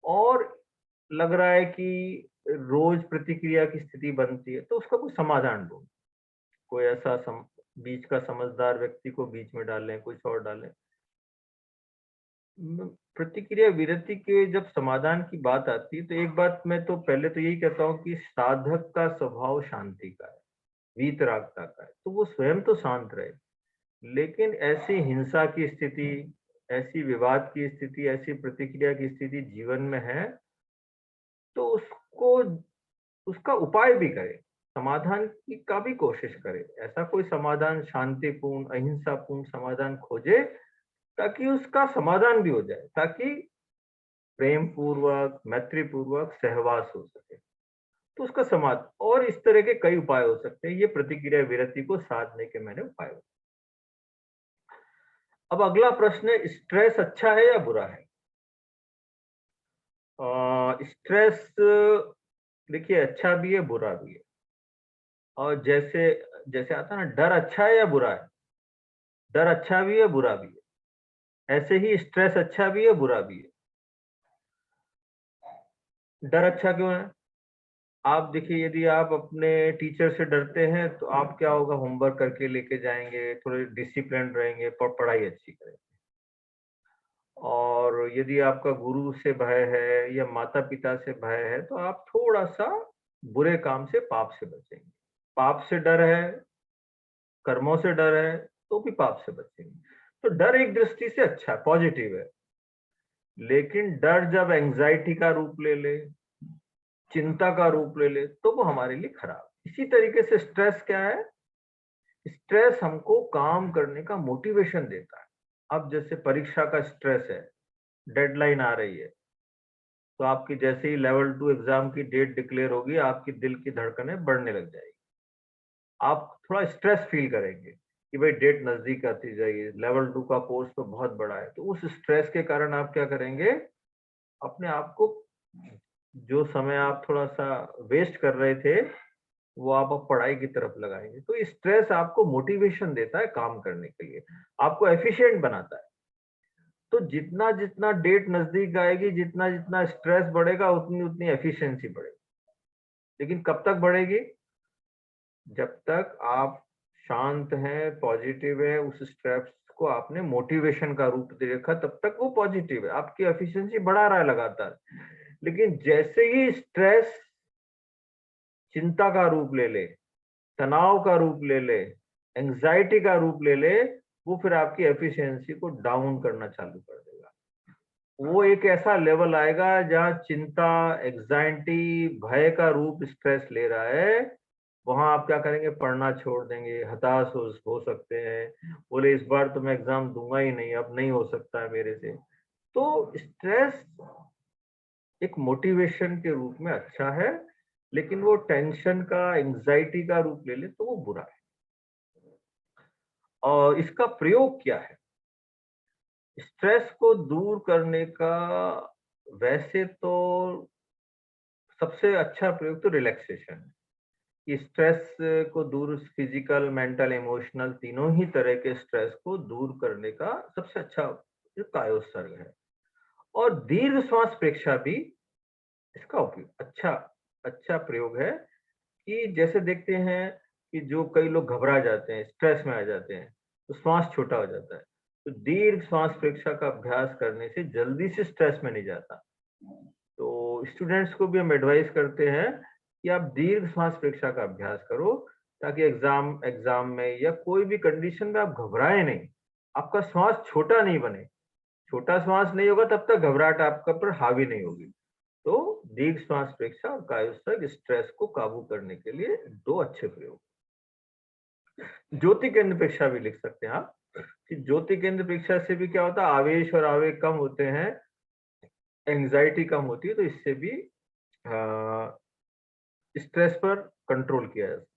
और लग रहा है कि रोज प्रतिक्रिया की स्थिति बनती है तो उसका कोई समाधान ढूंढ, कोई ऐसा बीच का समझदार व्यक्ति को बीच में डालें, कुछ और डालें। प्रतिक्रिया विरति के जब समाधान की बात आती है तो एक बात मैं तो पहले तो यही कहता हूँ कि साधक का स्वभाव शांति का है, वीतरागता का है, तो वो स्वयं तो शांत रहे, लेकिन ऐसी हिंसा की स्थिति, ऐसी विवाद की स्थिति, ऐसी प्रतिक्रिया की स्थिति जीवन में है तो उसको, उसका उपाय भी करे, समाधान की का भी कोशिश करे। ऐसा कोई समाधान शांतिपूर्ण, अहिंसापूर्ण समाधान खोजे ताकि उसका समाधान भी हो जाए, ताकि प्रेम पूर्वक, मैत्री पूर्वक सहवास हो सके, तो उसका समाधान। और इस तरह के कई उपाय हो सकते हैं, ये प्रतिक्रिया विरति को साधने के मैंने उपाय। अब अगला प्रश्न है, स्ट्रेस अच्छा है या बुरा है? स्ट्रेस देखिए अच्छा भी है, बुरा भी है। और जैसे जैसे आता है ना, डर अच्छा है या बुरा है? डर अच्छा भी है, बुरा भी है। ऐसे ही स्ट्रेस अच्छा भी है, बुरा भी है। डर अच्छा क्यों है? आप देखिए, यदि आप अपने टीचर से डरते हैं तो आप क्या होगा, होमवर्क करके लेके जाएंगे, थोड़े डिसिप्लिन रहेंगे, पढ़ाई अच्छी करेंगे। और यदि आपका गुरु से भय है या माता पिता से भय है तो आप थोड़ा सा बुरे काम से, पाप से बचेंगे। पाप से डर है, कर्मों से डर है, तो भी पाप से बचेंगे। तो डर एक दृष्टि से अच्छा, पॉजिटिव है। लेकिन डर जब एंजाइटी का रूप ले ले, चिंता का रूप ले ले, तो वो हमारे लिए खराब। इसी तरीके से स्ट्रेस क्या है? स्ट्रेस हमको काम करने का मोटिवेशन देता है। अब जैसे परीक्षा का स्ट्रेस है, डेडलाइन आ रही है, तो आपकी जैसे ही लेवल 2 एग्जाम की डेट डिक्लेयर होगी, आपकी दिल की धड़कनें बढ़ने लग जाएगी। आप थोड़ा स्ट्रेस फील करेंगे कि भाई डेट नजदीक आती जाएगी, लेवल 2 का कोर्स तो बहुत बड़ा है। तो उस स्ट्रेस के कारण आप क्या करेंगे, अपने आप को, जो समय आप थोड़ा सा वेस्ट कर रहे थे वो आप अब पढ़ाई की तरफ लगाएंगे। तो स्ट्रेस आपको मोटिवेशन देता है काम करने के लिए, आपको एफिशिएंट बनाता है। तो जितना जितना डेट नजदीक आएगी, जितना जितना स्ट्रेस बढ़ेगा, उतनी उतनी एफिशिएंसी बढ़ेगी। लेकिन कब तक बढ़ेगी? जब तक आप शांत हैं, पॉजिटिव है, उस स्ट्रेस को आपने मोटिवेशन का रूप दे रखा, तब तक वो पॉजिटिव है, आपकी एफिशिएंसी बढ़ा रहा है लगातार। लेकिन जैसे ही स्ट्रेस चिंता का रूप ले ले, तनाव का रूप ले ले, एंजाइटी का रूप ले ले, वो फिर आपकी एफिशिएंसी को डाउन करना चालू कर देगा। वो एक ऐसा लेवल आएगा जहां चिंता, एंजाइटी, भय का रूप स्ट्रेस ले रहा है, वहां आप क्या करेंगे, पढ़ना छोड़ देंगे, हताश हो सकते हैं, बोले इस बार तो मैं एग्जाम दूंगा ही नहीं, अब नहीं हो सकता है मेरे से। तो स्ट्रेस एक मोटिवेशन के रूप में अच्छा है, लेकिन वो टेंशन का, एंजाइटी का रूप ले ले तो वो बुरा है। और इसका प्रयोग क्या है? स्ट्रेस को दूर करने का वैसे तो सबसे अच्छा प्रयोग तो रिलैक्सेशन है, कि स्ट्रेस को दूर, फिजिकल, मेंटल, इमोशनल, तीनों ही तरह के स्ट्रेस को दूर करने का सबसे अच्छा जो कायोत्सर्ग है। और दीर्घ श्वास प्रेक्षा भी इसका उपयोग अच्छा अच्छा प्रयोग है, कि जैसे देखते हैं कि जो कई लोग घबरा जाते हैं, स्ट्रेस में आ जाते हैं, तो श्वास छोटा हो जाता है। तो दीर्घ श्वास प्रेक्षा का अभ्यास करने से जल्दी से स्ट्रेस में नहीं जाता। तो स्टूडेंट्स को भी हम एडवाइस करते हैं कि आप दीर्घ श्वास प्रेक्षा का अभ्यास करो, ताकि एग्जाम में या कोई भी कंडीशन में आप घबराए नहीं, आपका श्वास छोटा नहीं बने। छोटा श्वास नहीं होगा तब तक घबराहट आपका पर हावी नहीं होगी। तो दीर्घ श्वास प्रेक्षा और कायोत्सर्ग स्ट्रेस को काबू करने के लिए दो अच्छे प्रयोग। ज्योति केंद्र प्रेक्षा भी लिख सकते हैं आप, कि ज्योति केंद्र प्रेक्षा से भी क्या होता है, आवेश और आवेग कम होते हैं, एंजाइटी कम होती है, तो इससे भी स्ट्रेस पर कंट्रोल किया जा सकता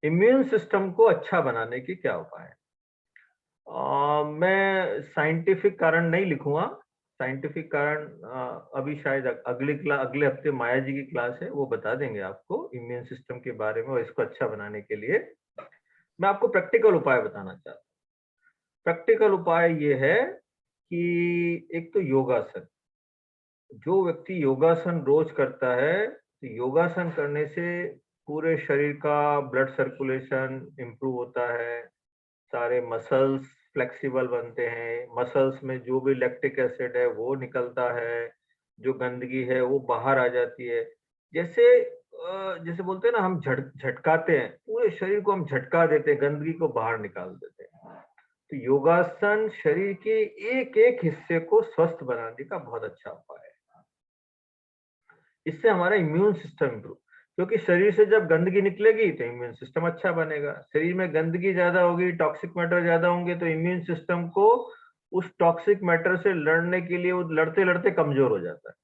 है। इम्यून सिस्टम को अच्छा बनाने के क्या उपाय है? मैं साइंटिफिक कारण नहीं लिखूंगा। साइंटिफिक कारण अभी शायद अगले हफ्ते माया जी की क्लास है, वो बता देंगे आपको इम्यून सिस्टम के बारे में और इसको अच्छा बनाने के लिए। मैं आपको प्रैक्टिकल उपाय बताना चाहता हूँ। प्रैक्टिकल उपाय ये है कि एक तो योगासन। जो व्यक्ति योगासन रोज करता है, तो योगासन करने से पूरे शरीर का ब्लड सर्कुलेशन इंप्रूव होता है, सारे मसल्स फ्लेक्सिबल बनते हैं, मसल्स में जो भी लैक्टिक एसिड है वो निकलता है, जो गंदगी है वो बाहर आ जाती है। जैसे बोलते हैं ना, हम झटकाते हैं, पूरे शरीर को हम झटका देते हैं, गंदगी को बाहर निकाल देते हैं। तो योगासन शरीर के एक एक हिस्से को स्वस्थ बनाने का बहुत अच्छा उपाय है। इससे हमारा इम्यून सिस्टम इंप्रूव, क्योंकि शरीर से जब गंदगी निकलेगी तो इम्यून सिस्टम अच्छा बनेगा। शरीर में गंदगी ज्यादा होगी, टॉक्सिक मैटर ज्यादा होंगे, तो इम्यून सिस्टम को उस टॉक्सिक मैटर से लड़ने के लिए वो लड़ते लड़ते कमजोर हो जाता है।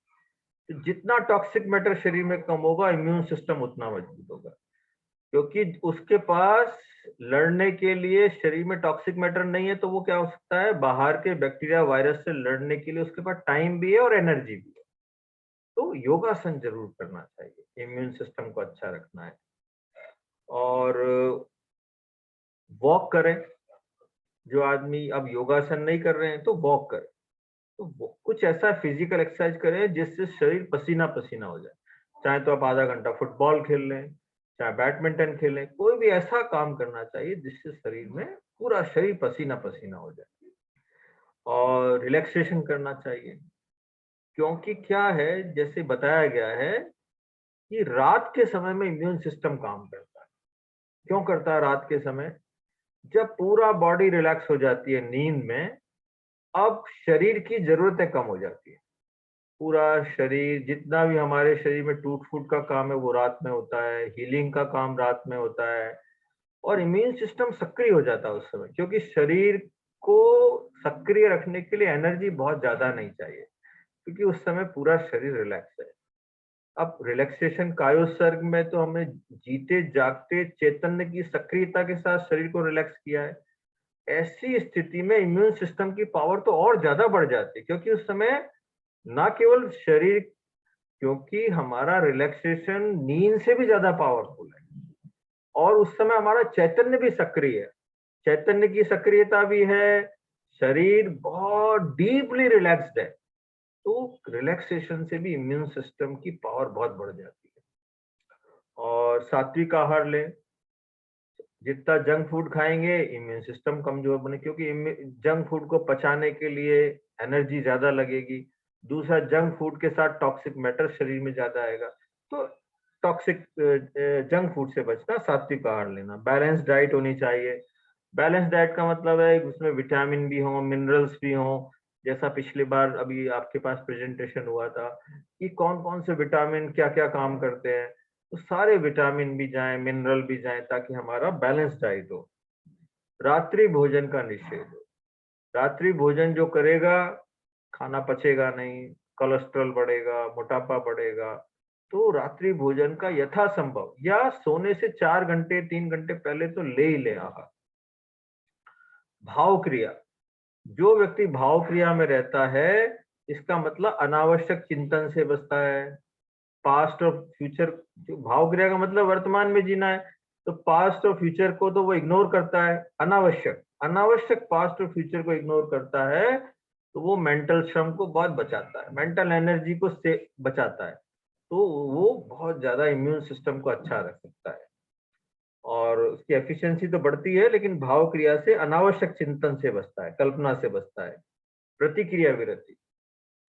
तो जितना टॉक्सिक मैटर शरीर में कम होगा, इम्यून सिस्टम उतना मजबूत होगा, क्योंकि उसके पास लड़ने के लिए शरीर में टॉक्सिक मैटर नहीं है, तो वो क्या हो सकता है, बाहर के बैक्टीरिया, वायरस से लड़ने के लिए उसके पास टाइम भी है और एनर्जी भी है। तो योगासन जरूर करना चाहिए, इम्यून सिस्टम को अच्छा रखना है। और वॉक करें। जो आदमी अब योगासन नहीं कर रहे हैं तो वॉक करें, तो कुछ ऐसा फिजिकल एक्सरसाइज करें जिससे शरीर पसीना पसीना हो जाए। चाहे तो आप आधा घंटा फुटबॉल खेल लें, चाहे बैडमिंटन खेलें, कोई भी ऐसा काम करना चाहिए जिससे शरीर में पूरा शरीर पसीना पसीना हो जाए। और रिलैक्सेशन करना चाहिए, क्योंकि क्या है, जैसे बताया गया है कि रात के समय में इम्यून सिस्टम काम करता है। क्यों करता है रात के समय? जब पूरा बॉडी रिलैक्स हो जाती है नींद में, अब शरीर की जरूरतें कम हो जाती है। पूरा शरीर, जितना भी हमारे शरीर में टूट फूट का काम है वो रात में होता है, हीलिंग का काम रात में होता है, और इम्यून सिस्टम सक्रिय हो जाता है उस समय, क्योंकि शरीर को सक्रिय रखने के लिए एनर्जी बहुत ज्यादा नहीं चाहिए, क्योंकि उस समय पूरा शरीर रिलैक्स है। अब रिलैक्सेशन कायोत्सर्ग में तो हमें जीते जागते चैतन्य की सक्रियता के साथ शरीर को रिलैक्स किया है। ऐसी स्थिति में इम्यून सिस्टम की पावर तो और ज्यादा बढ़ जाती है, क्योंकि उस समय ना केवल शरीर, क्योंकि हमारा रिलैक्सेशन नींद से भी ज्यादा पावरफुल है, और उस समय हमारा चैतन्य भी सक्रिय है, चैतन्य की सक्रियता भी है, शरीर बहुत डीपली रिलैक्स्ड है। तो रिलैक्सेशन से भी इम्यून सिस्टम की पावर बहुत बढ़ जाती है। और सात्विक आहार लें। जितना जंक फूड खाएंगे इम्यून सिस्टम कमजोर बने, क्योंकि जंक फूड को पचाने के लिए एनर्जी ज्यादा लगेगी। दूसरा, जंक फूड के साथ टॉक्सिक मैटर शरीर में ज्यादा आएगा। तो टॉक्सिक जंक फूड से बचना, सात्विक आहार लेना, बैलेंस डाइट होनी चाहिए। बैलेंस डाइट का मतलब है उसमें विटामिन भी हो, मिनरल्स भी हो, जैसा पिछली बार अभी आपके पास प्रेजेंटेशन हुआ था कि कौन कौन से विटामिन क्या क्या काम करते हैं, तो सारे विटामिन भी जाएं, मिनरल भी जाएं, ताकि हमारा बैलेंस डाइट हो। रात्रि भोजन का निषेध हो। रात्रि भोजन जो करेगा, खाना पचेगा नहीं, कोलेस्ट्रॉल बढ़ेगा, मोटापा बढ़ेगा। तो रात्रि भोजन का यथासंभव या सोने से 4 घंटे 3 घंटे पहले तो ले ही ले आहार। भाव क्रिया, जो व्यक्ति भाव क्रिया में रहता है, इसका मतलब अनावश्यक चिंतन से बचता है। पास्ट और फ्यूचर, जो भाव क्रिया का मतलब वर्तमान में जीना है, तो पास्ट और फ्यूचर को तो वो इग्नोर करता है। अनावश्यक अनावश्यक पास्ट और फ्यूचर को इग्नोर करता है, तो वो मेंटल श्रम को बहुत बचाता है, मेंटल एनर्जी को से बचाता है, तो वो बहुत ज्यादा इम्यून सिस्टम को अच्छा रख सकता है और उसकी एफिशिएंसी तो बढ़ती है, लेकिन भाव क्रिया से अनावश्यक चिंतन से बचता है, कल्पना से बचता है। प्रतिक्रिया विरति,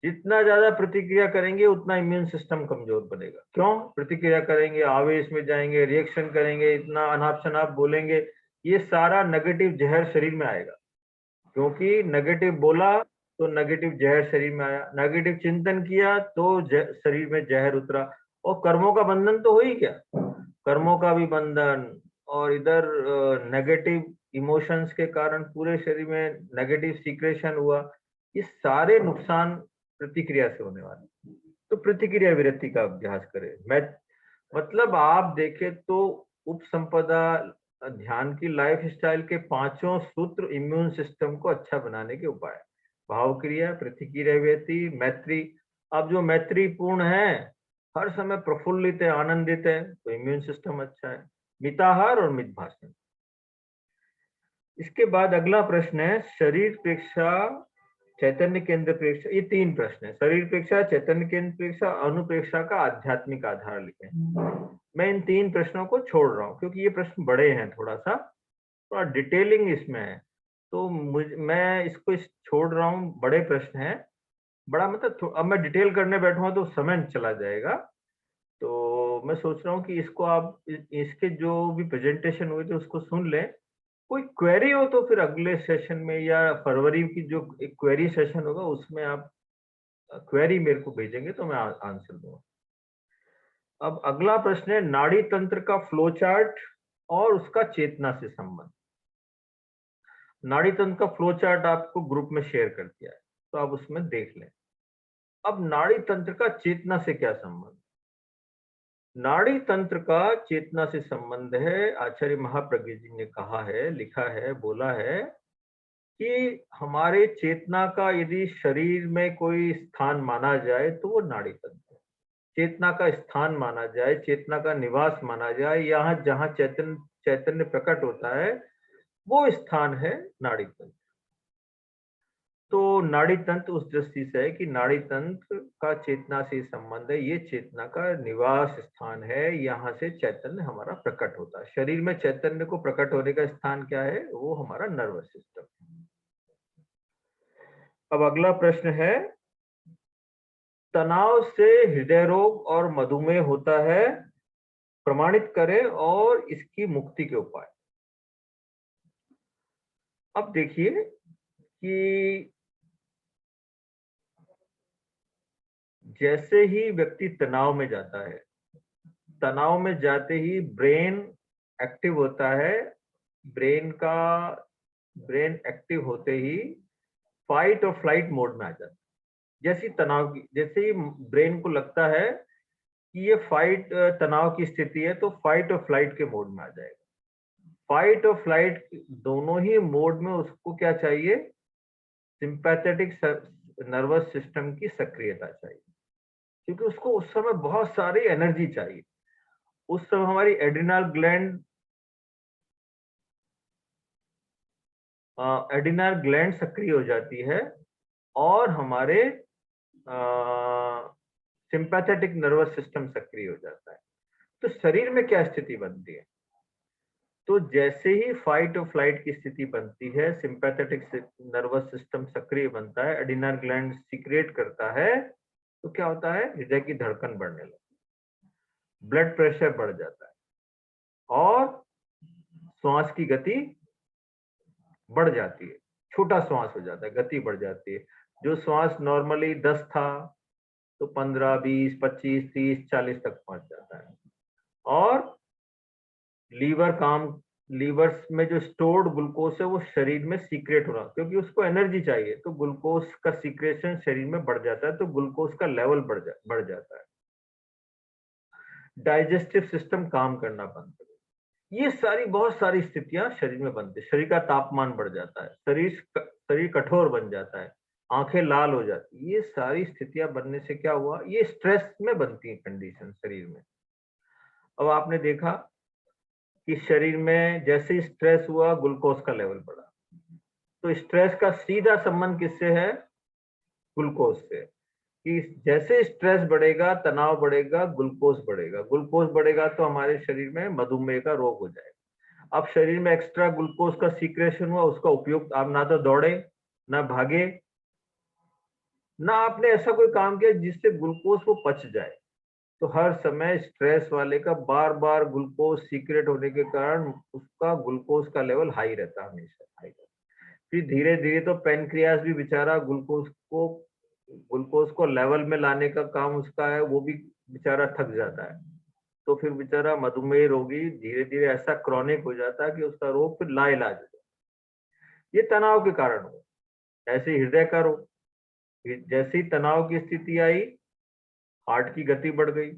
जितना ज्यादा प्रतिक्रिया करेंगे उतना इम्यून सिस्टम कमजोर बनेगा। क्यों? प्रतिक्रिया करेंगे, आवेश में जाएंगे, रिएक्शन करेंगे, इतना अनाप शनाप बोलेंगे, ये सारा नेगेटिव जहर शरीर में आएगा। क्योंकि नेगेटिव बोला तो नेगेटिव जहर शरीर में आया, नेगेटिव चिंतन किया तो शरीर में जहर उतरा, और कर्मों का बंधन तो हो ही गया, कर्मों का भी बंधन, और इधर नेगेटिव इमोशंस के कारण पूरे शरीर में नेगेटिव सीक्रेशन हुआ। ये सारे नुकसान प्रतिक्रिया से होने वाले। तो प्रतिक्रिया विरति का अभ्यास करें। मैं मतलब आप देखें तो उपसंपदा ध्यान की लाइफ स्टाइल के 5 सूत्र इम्यून सिस्टम को अच्छा बनाने के उपाय। भाव क्रिया, प्रतिक्रिया विरति, मैत्री। अब जो मैत्रीपूर्ण है, हर समय प्रफुल्लित है, आनंदित है, तो इम्यून सिस्टम अच्छा है। मिताहार और मित भाषण। इसके बाद अगला प्रश्न है शरीर प्रेक्षा, चैतन्य केंद्र प्रेक्षा। ये 3 प्रश्न है। शरीर प्रेक्षा, चैतन्य केंद्र प्रेक्षा, अनुप्रेक्षा का आध्यात्मिक आधार लिखें। मैं इन 3 प्रश्नों को छोड़ रहा हूँ क्योंकि ये प्रश्न बड़े हैं, थोड़ा डिटेलिंग इसमें है, तो मैं इसको छोड़ रहा हूँ। बड़े प्रश्न हैं, बड़ा मतलब अब मैं डिटेल करने बैठूंगा तो समय चला जाएगा। तो मैं सोच रहा हूँ कि इसको आप इसके जो भी प्रेजेंटेशन हुए थे उसको सुन लें। कोई क्वेरी हो तो फिर अगले सेशन में या फरवरी की जो एक क्वेरी सेशन होगा उसमें आप क्वेरी मेरे को भेजेंगे तो मैं आंसर दूंगा। अब अगला प्रश्न है नाड़ी तंत्र का फ्लो चार्ट और उसका चेतना से संबंध। नाड़ी तंत्र का फ्लो चार्ट आपको ग्रुप में शेयर कर दिया है, तो आप उसमें देख लें। अब नाड़ी तंत्र का चेतना से क्या संबंध? नाड़ी तंत्र का चेतना से संबंध है। आचार्य महाप्रज्ञ जी ने कहा है, लिखा है, बोला है कि हमारे चेतना का यदि शरीर में कोई स्थान माना जाए तो वो नाड़ी तंत्र है। चेतना का स्थान माना जाए, चेतना का निवास माना जाए, यहाँ जहाँ चैतन्य प्रकट होता है वो स्थान है नाड़ी तंत्र। तो नाड़ी तंत्र उस दृष्टि से है कि नाड़ी तंत्र का चेतना से संबंध है, ये चेतना का निवास स्थान है, यहाँ से चैतन्य हमारा प्रकट होता है। शरीर में चैतन्य को प्रकट होने का स्थान क्या है? वो हमारा नर्वस सिस्टम। अब अगला प्रश्न है तनाव से हृदय रोग और मधुमेह होता है, प्रमाणित करें और इसकी मुक्ति के उपाय। अब देखिए कि जैसे ही व्यक्ति तनाव में जाता है, तनाव में जाते ही ब्रेन एक्टिव होता है। ब्रेन एक्टिव होते ही फाइट और फ्लाइट मोड में आ जाता है। जैसे ही ब्रेन को लगता है कि ये तनाव की स्थिति है, तो फाइट और फ्लाइट के मोड में आ जाएगा। फाइट और फ्लाइट दोनों ही मोड में उसको क्या चाहिए? सिंपैथेटिक नर्वस सिस्टम की सक्रियता चाहिए, क्योंकि उसको उस समय बहुत सारी एनर्जी चाहिए। उस समय हमारी एड्रिनल ग्लैंड सक्रिय हो जाती है और हमारे सिंपैथेटिक नर्वस सिस्टम सक्रिय हो जाता है। तो शरीर में क्या स्थिति बनती है? तो जैसे ही फाइट और फ्लाइट की स्थिति बनती है, सिंपैथेटिक नर्वस सिस्टम सक्रिय बनता है, एड्रिनल ग्लैंड सीक्रेट करता है, तो क्या होता है? हृदय की धड़कन बढ़ने लगती है। ब्लड प्रेशर बढ़ जाता है और श्वास की गति बढ़ जाती है, छोटा श्वास हो जाता है, गति बढ़ जाती है। जो श्वास नॉर्मली 10 था तो 15, 20, 25, 30, 40 तक पहुंच जाता है। और लीवर्स में जो स्टोर्ड ग्लूकोज है वो शरीर में सीक्रेट हो रहा है, क्योंकि उसको एनर्जी चाहिए, तो ग्लूकोज का सीक्रेशन शरीर में बढ़ जाता है, तो ग्लूकोज का लेवल बढ़ जाता है। डाइजेस्टिव सिस्टम काम करना बंद कर, ये सारी बहुत सारी स्थितियां शरीर में बनती है। शरीर का तापमान बढ़ जाता है, शरीर कठोर बन जाता है, आंखें लाल हो जाती, ये सारी स्थितियां बनने से क्या हुआ, ये स्ट्रेस में बनती है कंडीशन शरीर में। अब आपने देखा कि शरीर में जैसे ही स्ट्रेस हुआ ग्लूकोज का लेवल बढ़ा, तो स्ट्रेस का सीधा संबंध किससे है, ग्लूकोज से। कि जैसे स्ट्रेस बढ़ेगा, तनाव बढ़ेगा, ग्लूकोज बढ़ेगा तो हमारे शरीर में मधुमेह का रोग हो जाएगा। अब शरीर में एक्स्ट्रा ग्लूकोज का सीक्रेशन हुआ, उसका उपयोग, आप ना तो दौड़े, ना भागे, ना आपने ऐसा कोई काम किया जिससे ग्लूकोज को पच जाए, तो हर समय स्ट्रेस वाले का बार बार ग्लूकोज सीक्रेट होने के कारण उसका ग्लूकोज का लेवल हाई रहता है, हमेशा हाई रहता। फिर धीरे धीरे तो पेनक्रियास भी बेचारा ग्लूकोज को लेवल में लाने का काम उसका है, वो भी बेचारा थक जाता है। तो फिर बेचारा मधुमेह रोगी धीरे धीरे ऐसा क्रॉनिक हो जाता है कि उसका रोग फिर लाइलाज हो जाता है। ये तनाव के कारण हो। ऐसे हृदय का रोग, जैसी तनाव की स्थिति आई, हार्ट की गति बढ़ गई,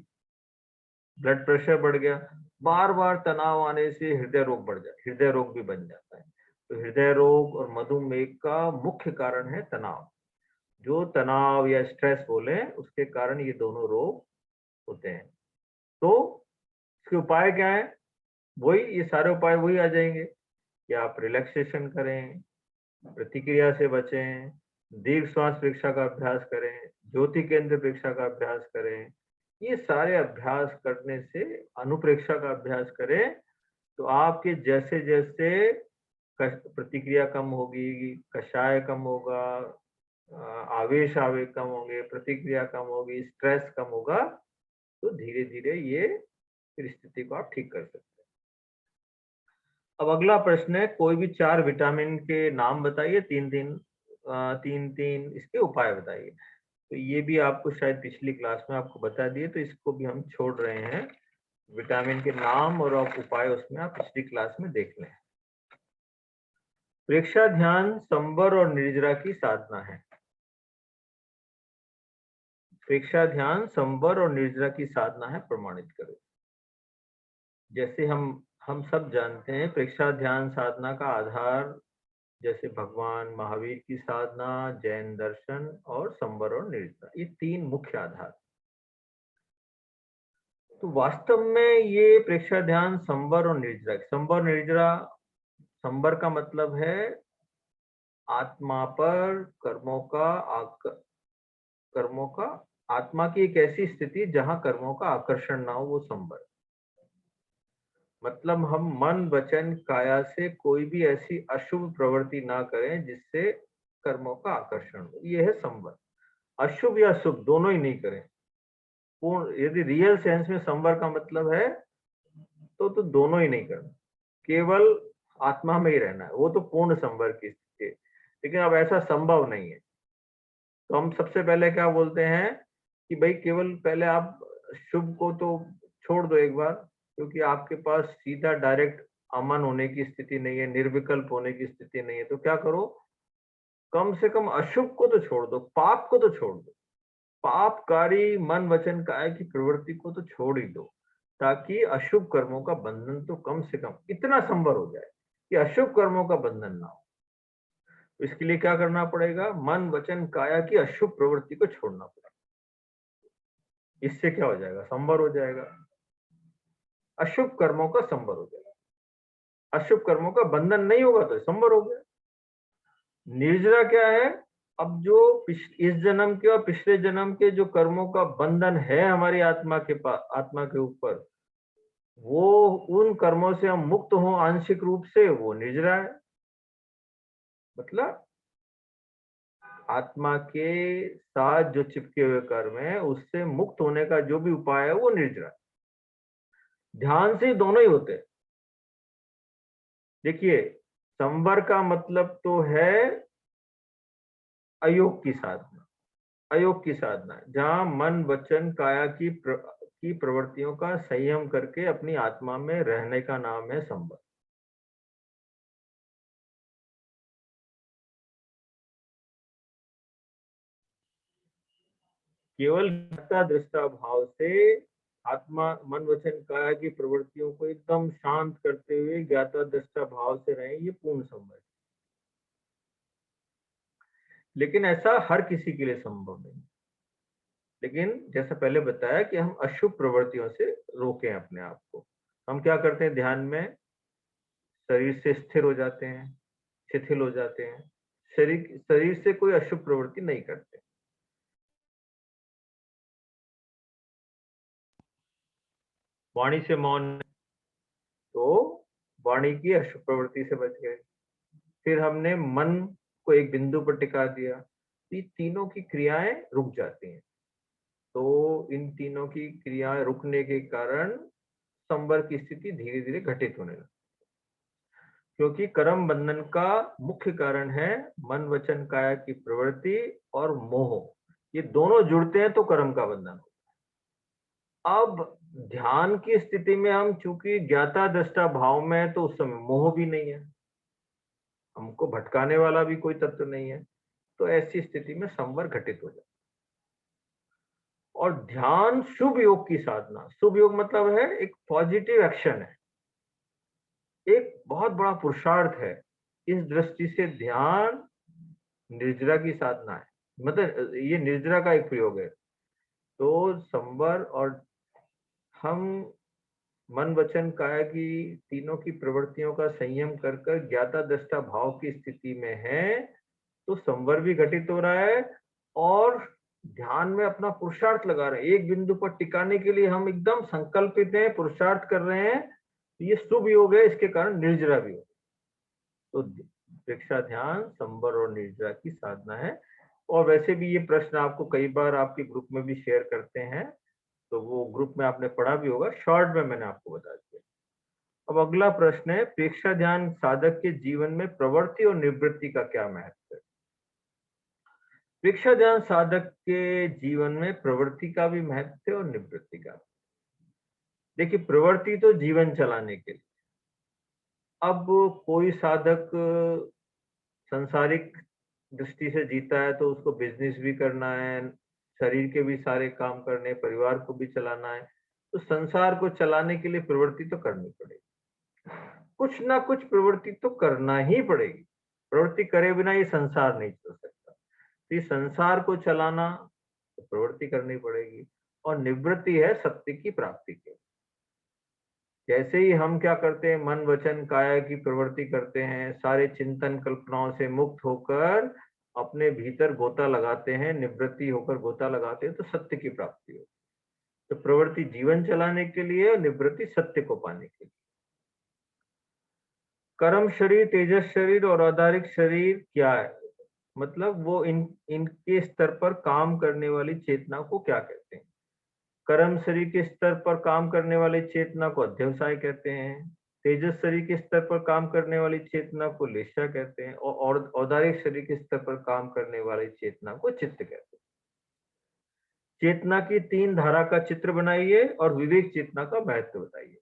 ब्लड प्रेशर बढ़ गया, बार बार तनाव आने से हृदय रोग बढ़ जाए, हृदय रोग भी बन जाता है। तो हृदय रोग और मधुमेह का मुख्य कारण है तनाव। जो तनाव या स्ट्रेस बोले, उसके कारण ये दोनों रोग होते हैं। तो इसके उपाय क्या है, वही, ये सारे उपाय वही आ जाएंगे कि आप रिलैक्सेशन करें, प्रतिक्रिया से बचें, दीर्घ श्वास परीक्षा का अभ्यास करें, ज्योति केंद्र परीक्षा का अभ्यास करें। ये सारे अभ्यास करने से, अनुप्रेक्षा का अभ्यास करें, तो आपके जैसे जैसे प्रतिक्रिया कम होगी, कषाय कम होगा, आवेश कम होंगे, प्रतिक्रिया कम होगी, स्ट्रेस कम होगा, तो धीरे धीरे ये स्थिति को आप ठीक कर सकते हैं। अब अगला प्रश्न है, कोई भी 4 विटामिन के नाम बताइए, तीन तीन इसके उपाय बताइए। तो ये भी आपको शायद पिछली क्लास में आपको बता दिए, तो इसको भी हम छोड़ रहे हैं। विटामिन के नाम और उपाय उसमें आप पिछली क्लास में देख लें। प्रेक्षा ध्यान, संवर और निर्जरा की साधना है। प्रेक्षा ध्यान, संवर और निर्जरा की साधना है, प्रमाणित करो। जैसे हम सब जानते हैं, प्रेक्षा ध्यान साधना का आधार जैसे भगवान महावीर की साधना, जैन दर्शन और संवर और निर्जरा, ये 3 मुख्य आधार। तो वास्तव में ये प्रेक्षा ध्यान, संवर और निर्जरा, संवर निर्जरा, संवर का मतलब है आत्मा पर कर्मों का आत्मा की एक ऐसी स्थिति जहां कर्मों का आकर्षण ना हो, वो संवर। मतलब हम मन वचन काया से कोई भी ऐसी अशुभ प्रवृत्ति ना करें जिससे कर्मों का आकर्षण हो, ये है संवर। अशुभ या शुभ दोनों ही नहीं करें। पूर्ण, यदि रियल सेंस में संवर का मतलब है तो दोनों ही नहीं करना, केवल आत्मा में ही रहना है, वो तो पूर्ण संवर की स्थिति है। लेकिन अब ऐसा संभव नहीं है, तो हम सबसे पहले क्या बोलते हैं कि भाई केवल पहले आप शुभ को तो छोड़ दो एक बार, क्योंकि आपके पास सीधा डायरेक्ट अमन होने की स्थिति नहीं है, निर्विकल्प होने की स्थिति नहीं है। तो क्या करो, कम से कम अशुभ को तो छोड़ दो, पाप को तो छोड़ दो, पापकारी मन वचन काया की प्रवृत्ति को तो छोड़ ही दो, ताकि अशुभ कर्मों का बंधन तो कम से कम इतना संभव हो जाए कि अशुभ कर्मों का बंधन ना हो। तो इसके लिए क्या करना पड़ेगा, मन वचन काया की अशुभ प्रवृत्ति को छोड़ना पड़ेगा। इससे क्या हो जाएगा, संवर हो जाएगा, अशुभ कर्मों का संवर हो जाएगा। अशुभ कर्मों का बंधन नहीं होगा तो संवर हो गया। निर्जरा क्या है, अब जो इस जन्म के और पिछले जन्म के जो कर्मों का बंधन है हमारी आत्मा के ऊपर, वो उन कर्मों से हम मुक्त हों आंशिक रूप से, वो निर्जरा है। मतलब आत्मा के साथ जो चिपके हुए कर्म है उससे मुक्त होने का जो भी उपाय है वो निर्जरा है। ध्यान से दोनों ही होते हैं। देखिए, संवर का मतलब तो है अयोग की साधना, अयोग की साधना, जहां मन वचन काया की प्रवृत्तियों का संयम करके अपनी आत्मा में रहने का नाम है संवर। केवल ज्ञाता दृष्टा भाव से आत्मा मन वचन काया की प्रवृत्तियों को एकदम शांत करते हुए ज्ञाता दृष्टा भाव से रहे, ये पूर्ण संभव है। लेकिन ऐसा हर किसी के लिए संभव नहीं। लेकिन जैसा पहले बताया कि हम अशुभ प्रवृत्तियों से रोकें अपने आप को। हम क्या करते हैं ध्यान में, शरीर से स्थिर हो जाते हैं, शिथिल हो जाते हैं, शरीर से कोई अशुभ प्रवृत्ति नहीं करते। वाणी से मौन, तो वाणी की अशुभ प्रवृत्ति से बच गए। फिर हमने मन को एक बिंदु पर टिका दिया, ये तीनों की क्रियाएं रुक जाती हैं। तो इन तीनों की क्रियाएं रुकने के कारण संवर की स्थिति धीरे धीरे घटित होने लगती, क्योंकि कर्म बंधन का मुख्य कारण है मन वचन काया की प्रवृत्ति और मोह। ये दोनों जुड़ते हैं तो कर्म का बंधन होता है। अब ध्यान की स्थिति में हम चूंकि ज्ञाता दृष्टा भाव में है, तो उस समय मोह भी नहीं है, हमको भटकाने वाला भी कोई तत्व नहीं है, तो ऐसी स्थिति में संवर घटित हो जाता है। और ध्यान शुभ योग की साधना, शुभ योग मतलब है एक पॉजिटिव एक्शन है, एक बहुत बड़ा पुरुषार्थ है। इस दृष्टि से ध्यान निर्जरा की साधना है, मतलब ये निर्जरा का एक प्रयोग है। तो संवर और हम मन वचन काया की तीनों की प्रवृत्तियों का संयम कर कर ज्ञाता दृष्टा भाव की स्थिति में है, तो संवर भी घटित हो रहा है और ध्यान में अपना पुरुषार्थ लगा रहे हैं। एक बिंदु पर टिकाने के लिए हम एकदम संकल्पित हैं, पुरुषार्थ कर रहे हैं। ये शुभ योग है, इसके कारण निर्जरा भी हो। तो प्रेक्षा ध्यान संवर और निर्जरा की साधना है। और वैसे भी ये प्रश्न आपको कई बार आपके ग्रुप में भी शेयर करते हैं, तो वो ग्रुप में आपने पढ़ा भी होगा, शॉर्ट में मैंने आपको बता दिया। अब अगला प्रश्न है, प्रेक्षा ध्यान साधक के जीवन में प्रवृत्ति और निवृत्ति का क्या महत्व है? प्रेक्षा ध्यान साधक के जीवन में प्रवृत्ति का भी महत्व है और निवृत्ति का। देखिए, प्रवृत्ति तो जीवन चलाने के लिए। अब कोई साधक सांसारिक दृष्टि से जीता है, तो उसको बिजनेस भी करना है, शरीर के भी सारे काम करने, परिवार को भी चलाना है, तो संसार को चलाने के लिए प्रवृत्ति तो करनी पड़ेगी। कुछ ना कुछ प्रवृत्ति तो करना ही पड़ेगी। प्रवृत्ति करे बिना ये संसार नहीं चल सकता। तो ये संसार को चलाना तो प्रवृत्ति करनी पड़ेगी। और निवृत्ति है सत्य की प्राप्ति के। जैसे ही हम क्या करते हैं, मन वचन काया की प्रवृत्ति करते हैं, सारे चिंतन कल्पनाओं से मुक्त होकर अपने भीतर गोता लगाते हैं, निवृत्ति होकर गोता लगाते हैं, तो सत्य की प्राप्ति होती है। तो प्रवृत्ति जीवन चलाने के लिए और निवृत्ति सत्य को पाने के लिए। कर्म शरीर, तेजस शरीर और औदारिक शरीर क्या है? मतलब वो इनके स्तर पर काम करने वाली चेतना को क्या कहते हैं? कर्म शरीर के स्तर पर काम करने वाली चेतना को अध्यवसाय कहते हैं, तेजस शरीर के स्तर पर काम करने वाली चेतना को लेशा कहते हैं, और औदारिक शरीर के स्तर पर काम करने वाली चेतना को चित्त कहते हैं। चेतना की तीन धारा का चित्र बनाइए और विवेक चेतना का महत्व बताइए।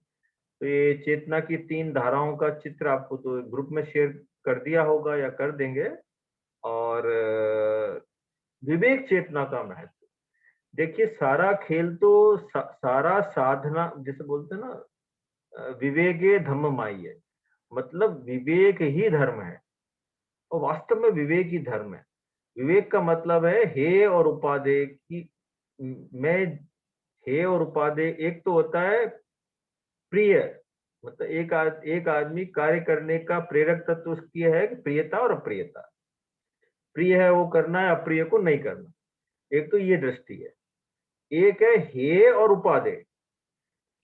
तो ये चेतना की तीन धाराओं का चित्र आपको तो ग्रुप में शेयर कर दिया होगा या कर देंगे। और विवेक चेतना का महत्व, देखिए सारा खेल तो सारा साधना, जैसे बोलते हैं ना, विवेके धम्ममाई है, मतलब विवेक ही धर्म है। और वास्तव में विवेक ही धर्म है। विवेक का मतलब है हे और उपादेय की, मैं हे और उपादेय एक तो होता है प्रिय, मतलब एक आदमी कार्य करने का प्रेरक तत्व उसकी है कि प्रियता और अप्रियता। प्रिय है वो करना है, अप्रिय को नहीं करना। एक तो ये दृष्टि है। एक है हे और उपादेय,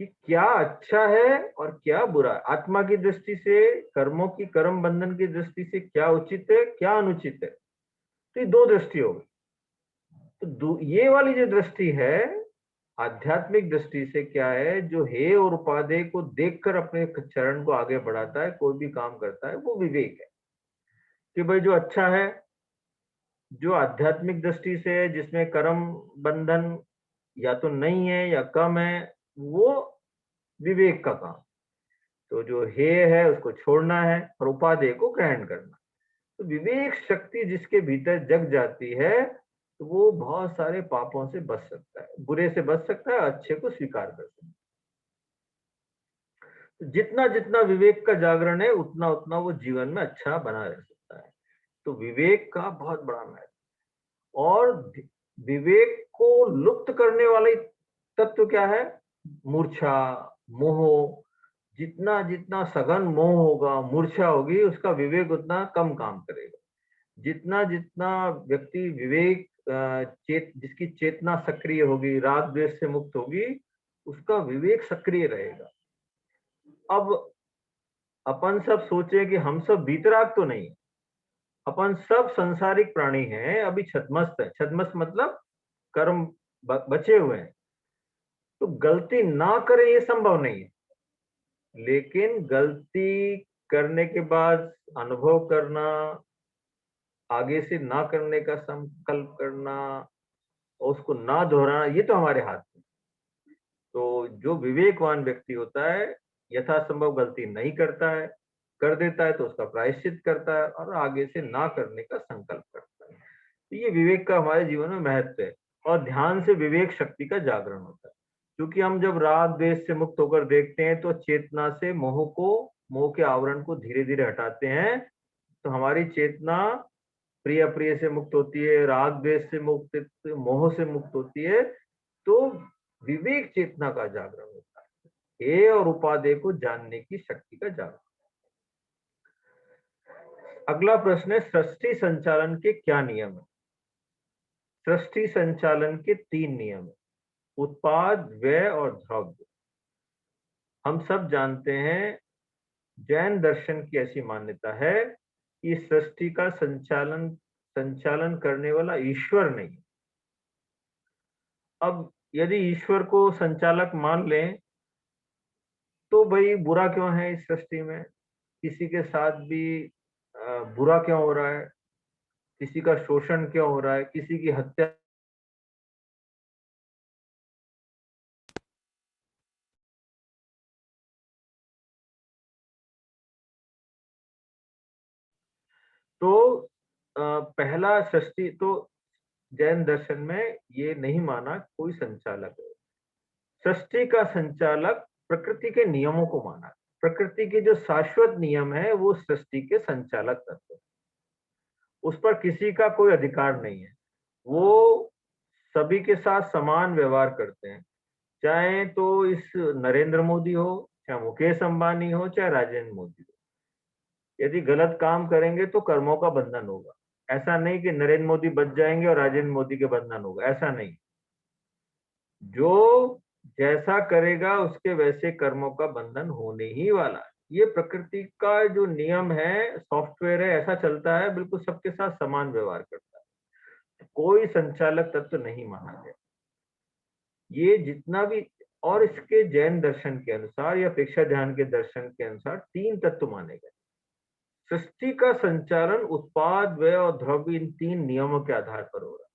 कि क्या अच्छा है और क्या बुरा है। आत्मा की दृष्टि से, कर्मों की, कर्म बंधन की दृष्टि से क्या उचित है, क्या अनुचित है। तो ये दो दृष्टि हो गई। तो ये वाली जो दृष्टि है, आध्यात्मिक दृष्टि से क्या है, जो हे और उपादेय को देखकर अपने चरण को आगे बढ़ाता है, कोई भी काम करता है, वो विवेक है कि भाई जो अच्छा है, जो आध्यात्मिक दृष्टि से है, जिसमें कर्म बंधन या तो नहीं है या कम है, वो विवेक का काम। तो जो हे है उसको छोड़ना है और उपादेय को ग्रहण करना। तो विवेक शक्ति जिसके भीतर जग जाती है, तो वो बहुत सारे पापों से बच सकता है, बुरे से बच सकता है, अच्छे को स्वीकार कर सकता है। तो जितना जितना विवेक का जागरण है, उतना उतना वो जीवन में अच्छा बना रह सकता है। तो विवेक का बहुत बड़ा महत्व। और विवेक को लुप्त करने वाले तत्व क्या है? मूर्छा, मोह। जितना जितना सघन मोह होगा, मूर्छा होगी, उसका विवेक उतना कम काम करेगा। जितना जितना व्यक्ति विवेक जिसकी चेतना सक्रिय होगी, राग द्वेष से मुक्त होगी, उसका विवेक सक्रिय रहेगा। अब अपन सब सोचे कि हम सब वीतराग तो नहीं, अपन सब संसारिक प्राणी हैं, अभी छद्मस्त है। छद्मस्त मतलब कर्म बचे हुए हैं। तो गलती ना करे ये संभव नहीं है, लेकिन गलती करने के बाद अनुभव करना, आगे से ना करने का संकल्प करना और उसको ना दोहराना, ये तो हमारे हाथ में। तो जो विवेकवान व्यक्ति होता है, यथासंभव गलती नहीं करता है, कर देता है तो उसका प्रायश्चित करता है और आगे से ना करने का संकल्प करता है। तो ये विवेक का हमारे जीवन में महत्व है। और ध्यान से विवेक शक्ति का जागरण होता है, क्योंकि हम जब राग द्वेष से मुक्त होकर देखते हैं तो चेतना से मोह के आवरण को धीरे धीरे हटाते हैं। तो हमारी चेतना प्रिय अप्रिय से मुक्त होती है, राग द्वेष से मुक्त, मोह से मुक्त होती है। तो विवेक चेतना का जागरण होता है, हे और उपादेय को जानने की शक्ति का जागरण। अगला प्रश्न है, सृष्टि संचालन के क्या नियम है? सृष्टि संचालन के 3 नियम है, उत्पाद, व्यय और द्रव्य। हम सब जानते हैं, जैन दर्शन की ऐसी मान्यता है कि सृष्टि का संचालन करने वाला ईश्वर नहीं। अब यदि ईश्वर को संचालक मान लें, तो भाई बुरा क्यों है इस सृष्टि में? किसी के साथ भी बुरा क्यों हो रहा है? किसी का शोषण क्यों हो रहा है? किसी की हत्या तो पहला सृष्टि तो जैन दर्शन में ये नहीं माना कोई संचालक है। सृष्टि का संचालक प्रकृति के नियमों को माना। प्रकृति के जो शाश्वत नियम है वो सृष्टि के संचालक तत्व है, उस पर किसी का कोई अधिकार नहीं है। वो सभी के साथ समान व्यवहार करते हैं, चाहे तो इस नरेंद्र मोदी हो, चाहे मुकेश अंबानी हो, चाहे राजेंद्र मोदी हो। यदि गलत काम करेंगे तो कर्मों का बंधन होगा। ऐसा नहीं कि नरेंद्र मोदी बच जाएंगे और राजेंद्र मोदी के बंधन होगा, ऐसा नहीं। जो जैसा करेगा उसके वैसे कर्मों का बंधन होने ही वाला है। ये प्रकृति का जो नियम है, सॉफ्टवेयर है, ऐसा चलता है, बिल्कुल सबके साथ समान व्यवहार करता है। कोई संचालक तत्व नहीं माना गया। ये जितना भी, और इसके जैन दर्शन के अनुसार या प्रेक्षा ध्यान के दर्शन के अनुसार 3 तत्व माने गए। सृष्टि का संचालन उत्पाद, व्यय और द्रव्य, इन 3 नियमों के आधार पर हो रहा है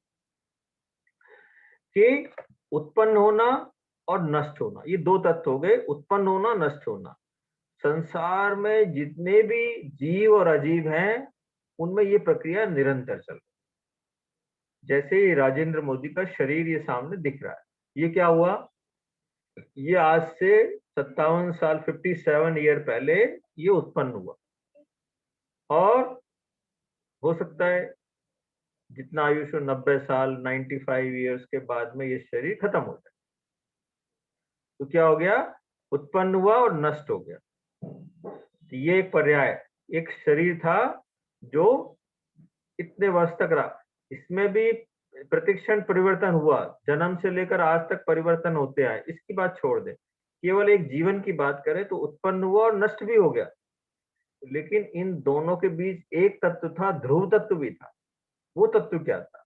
कि उत्पन्न होना और नष्ट होना। ये 2 तत्व हो गए, उत्पन्न होना, नष्ट होना। संसार में जितने भी जीव और अजीव हैं, उनमें ये प्रक्रिया निरंतर चल रही है। जैसे ही राजेंद्र मोदी का शरीर ये सामने दिख रहा है, ये क्या हुआ? ये आज से 57 साल, 57 ईयर पहले ये उत्पन्न हुआ। और हो सकता है जितना आयुष हो, 90 साल, 95 ईयर्स के बाद में ये शरीर खत्म हो जाए। तो क्या हो गया? उत्पन्न हुआ और नष्ट हो गया। तो ये एक पर्याय, एक शरीर था जो इतने वर्ष तक रहा, इसमें भी प्रतिक्षण परिवर्तन हुआ, जन्म से लेकर आज तक परिवर्तन होते आए, इसकी बात छोड़ दे, केवल एक जीवन की बात करें तो उत्पन्न हुआ और नष्ट भी हो गया। लेकिन इन दोनों के बीच एक तत्व था, ध्रुव तत्व भी था। वो तत्व क्या था?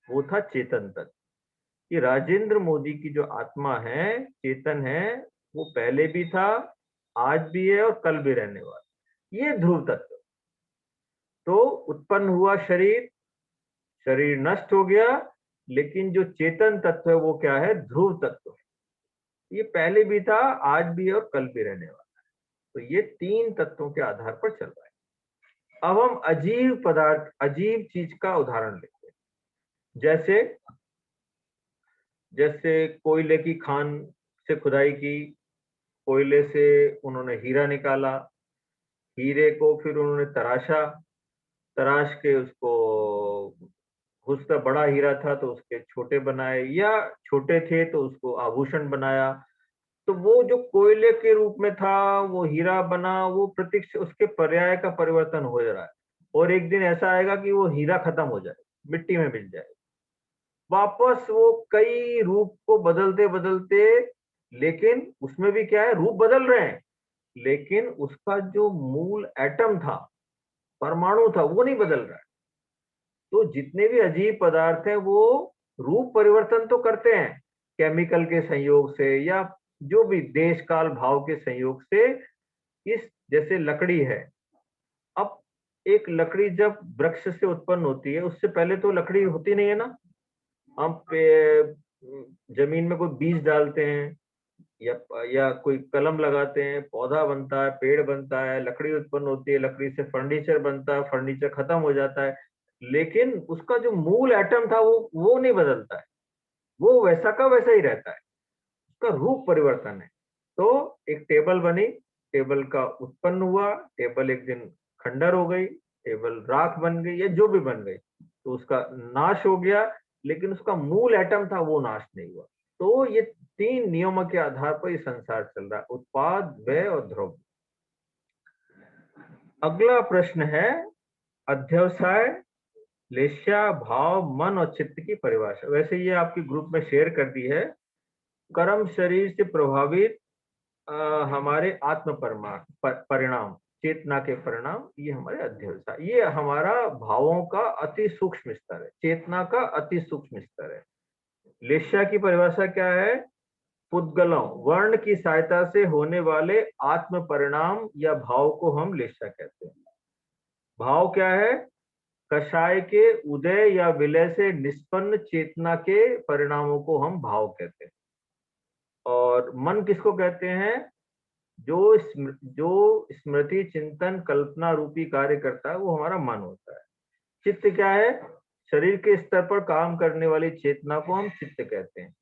वो था चेतन तत्व। कि राजेंद्र मोदी की जो आत्मा है, चेतन है, वो पहले भी था, आज भी है और कल भी रहने वाला। ये ध्रुव तत्व। तो उत्पन्न हुआ शरीर, शरीर नष्ट हो गया, लेकिन जो चेतन तत्व है वो क्या है? ध्रुव तत्व है। ये पहले भी था, आज भी है और कल भी रहने वाला है। तो ये तीन तत्वों के आधार पर चल रहा है। अब हम अजीब पदार्थ, अजीब चीज का उदाहरण लेते हैं। जैसे जैसे कोयले की खान से खुदाई की, कोयले से उन्होंने हीरा निकाला, हीरे को फिर उन्होंने तराशा, तराश के उसको, उसका बड़ा हीरा था तो उसके छोटे बनाए, या छोटे थे तो उसको आभूषण बनाया। तो वो जो कोयले के रूप में था वो हीरा बना, वो प्रतीक उसके पर्याय का परिवर्तन हो जा रहा है। और एक दिन ऐसा आएगा कि वो हीरा खत्म हो जाए, मिट्टी में मिल जाए, वापस वो कई रूप को बदलते बदलते, लेकिन उसमें भी क्या है? रूप बदल रहे हैं, लेकिन उसका जो मूल एटम था, परमाणु था, वो नहीं बदल रहा है। तो जितने भी अजीब पदार्थ हैं वो रूप परिवर्तन तो करते हैं केमिकल के संयोग से, या जो भी देश काल भाव के संयोग से। इस जैसे लकड़ी है, अब एक लकड़ी जब वृक्ष से उत्पन्न होती है, उससे पहले तो लकड़ी होती नहीं है ना। हम जमीन में कोई बीज डालते हैं, या कोई कलम लगाते हैं, पौधा बनता है, पेड़ बनता है, लकड़ी उत्पन्न होती है, लकड़ी से फर्नीचर बनता है, फर्नीचर खत्म हो जाता है, लेकिन उसका जो मूल एटम था वो नहीं बदलता है, वो वैसा का वैसा ही रहता है। उसका रूप परिवर्तन है। तो एक टेबल बनी, टेबल का उत्पन्न हुआ, टेबल एक दिन खंडर हो गई, टेबल राख बन गई, या जो भी बन गई, तो उसका नाश हो गया, लेकिन उसका मूल एटम था वो नाश नहीं हुआ। तो ये तीन नियमों के आधार पर ये संसार चल रहा है, उत्पाद, व्यय और द्रव्य। अगला प्रश्न है अध्यवसाय, लेस्या, भाव, मन और चित्त की परिभाषा। वैसे ये आपके ग्रुप में शेयर कर दी है। कर्म शरीर से प्रभावित हमारे आत्म परिणाम, चेतना के परिणाम, ये हमारे अध्यवसाय, ये हमारा भावों का अति सूक्ष्म स्तर है, चेतना का अति सूक्ष्म स्तर है। लेस्या की परिभाषा क्या है? पुद्गलों, वर्ण की सहायता से होने वाले आत्म परिणाम या भाव को हम लेस्या कहते हैं। भाव क्या है? कषाय के उदय या विलय से निष्पन्न चेतना के परिणामों को हम भाव कहते हैं। और मन किसको कहते हैं? जो स्मृति, चिंतन, कल्पना रूपी कार्य करता है वो हमारा मन होता है। चित्त क्या है? शरीर के स्तर पर काम करने वाली चेतना को हम चित्त कहते हैं,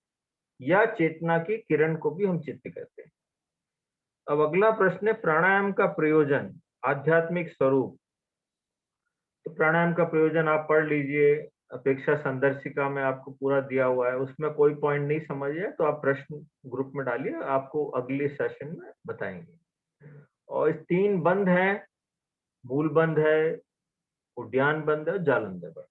या चेतना की किरण को भी हम चित्त कहते हैं। अब अगला प्रश्न है प्राणायाम का प्रयोजन, आध्यात्मिक स्वरूप। तो प्राणायाम का प्रयोजन आप पढ़ लीजिए, अपेक्षा संदर्शिका में आपको पूरा दिया हुआ है, उसमें कोई पॉइंट नहीं समझे तो आप प्रश्न ग्रुप में डालिए, आपको अगले सेशन में बताएंगे। और इस तीन बंध हैं, मूल बंध है, उद्यान बंध है, जालंधर बंध।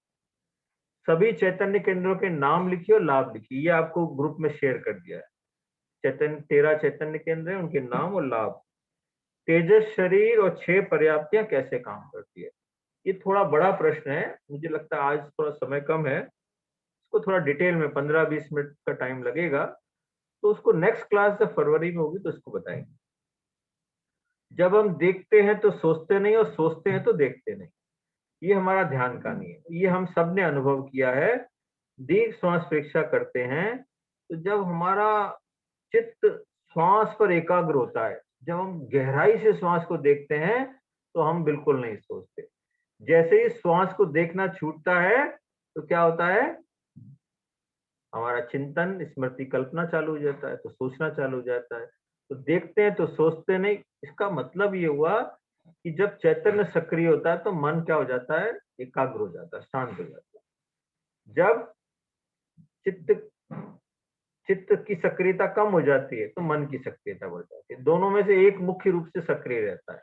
सभी चैतन्य केंद्रों के नाम लिखिए और लाभ लिखिए, ये आपको ग्रुप में शेयर कर दिया है। 13 चैतन्य केंद्र है, उनके नाम और लाभ। तेजस शरीर और 6 पर्याप्तियां कैसे काम करती है? ये थोड़ा बड़ा प्रश्न है, मुझे लगता है आज थोड़ा समय कम है, इसको थोड़ा डिटेल में 15-20 मिनट का टाइम लगेगा, तो उसको नेक्स्ट क्लास जब फरवरी में होगी तो इसको बताएंगे। जब हम देखते हैं तो सोचते नहीं, और सोचते हैं तो देखते नहीं, ये हमारा ध्यान का नहीं है। ये हम सब ने अनुभव किया है। दीर्घ श्वास प्रेक्षा करते हैं तो जब हमारा चित्त श्वास पर एकाग्र होता है, जब हम गहराई से श्वास को देखते हैं तो हम बिल्कुल नहीं सोचते। जैसे ही श्वास को देखना छूटता है तो क्या होता है? हमारा चिंतन, स्मृति, कल्पना चालू हो जाता है, तो सोचना चालू हो जाता है। तो देखते हैं तो सोचते नहीं। इसका मतलब ये हुआ कि जब चैतन्य सक्रिय होता है तो मन क्या हो जाता है? एकाग्र हो जाता है, शांत हो जाता है। जब चित्त चित्त की सक्रियता कम हो जाती है तो मन की सक्रियता बढ़ जाती है। दोनों में से एक मुख्य रूप से सक्रिय रहता है।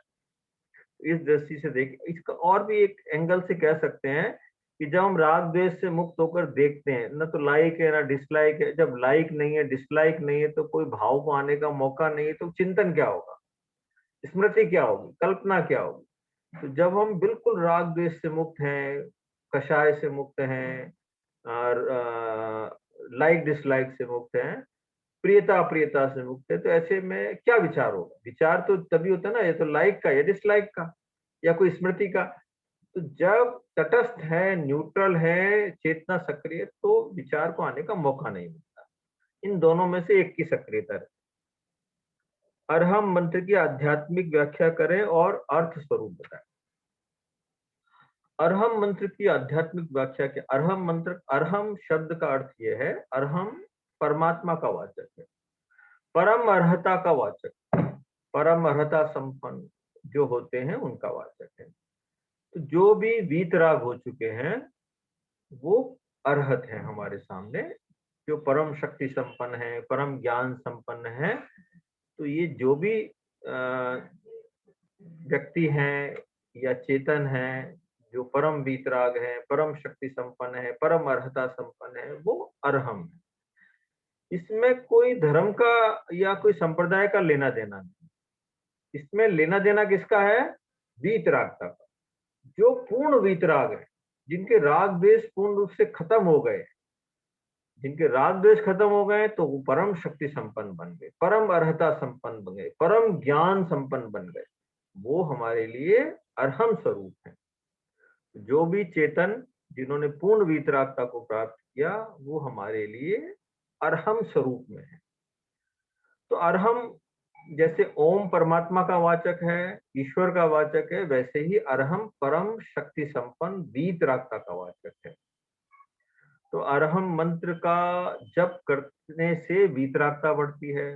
इस दृष्टि से देख, इसका और भी एक एंगल से कह सकते हैं कि जब हम राग द्वेष से मुक्त होकर देखते हैं, ना तो लाइक है ना डिसलाइक है, जब लाइक नहीं है, डिसलाइक नहीं है, तो कोई भाव को आने का मौका नहीं है, तो चिंतन क्या होगा? स्मृति क्या होगी? कल्पना क्या होगी? तो जब हम बिल्कुल राग द्वेष से मुक्त हैं, कषाय से मुक्त हैं, और लाइक डिसलाइक से मुक्त हैं, प्रियता अप्रियता से मुक्त है, तो ऐसे में क्या विचार होगा? विचार तो तभी होता है ना, या तो लाइक का या डिसलाइक का या कोई स्मृति का। तो जब तटस्थ है, न्यूट्रल है, चेतना सक्रिय, तो विचार को आने का मौका नहीं मिलता। इन दोनों में से एक की सक्रियता रहती। अरहम मंत्र की आध्यात्मिक व्याख्या करें और अर्थ स्वरूप बताएं। अरहम मंत्र की आध्यात्मिक व्याख्या के अरहम मंत्र, अरहम शब्द का अर्थ यह है, अरहम परमात्मा का वाचक है, परम अर्हता का वाचक, परम अर्हता संपन्न जो होते हैं उनका वाचक है। तो जो भी वीतराग हो चुके हैं वो अर्हत है हमारे सामने, जो परम शक्ति संपन्न है, परम ज्ञान संपन्न है। तो ये जो भी व्यक्ति हैं या चेतन है, जो परम वीतराग है, परम शक्ति संपन्न है, परम अर्हता संपन्न है, वो अरहम है। इसमें कोई धर्म का या कोई संप्रदाय का लेना देना नहीं, इसमें लेना देना किसका है? वीतरागता का। जो पूर्ण वीतराग है, जिनके राग द्वेष पूर्ण रूप से खत्म हो गए, जिनके राग द्वेष खत्म हो गए, तो वो परम शक्ति संपन्न बन गए, परम अर्हता संपन्न बन गए, परम ज्ञान संपन्न बन गए, वो हमारे लिए अरहम स्वरूप है। जो भी चेतन जिन्होंने पूर्ण वीतरागता को प्राप्त किया, वो हमारे लिए अरहम स्वरूप में है। तो अरहम जैसे ओम परमात्मा का वाचक है, ईश्वर का वाचक है, वैसे ही अरहम परम शक्ति संपन्न वीतरागता का वाचक है। तो अरहम मंत्र का जप करने से वीतरागता बढ़ती है,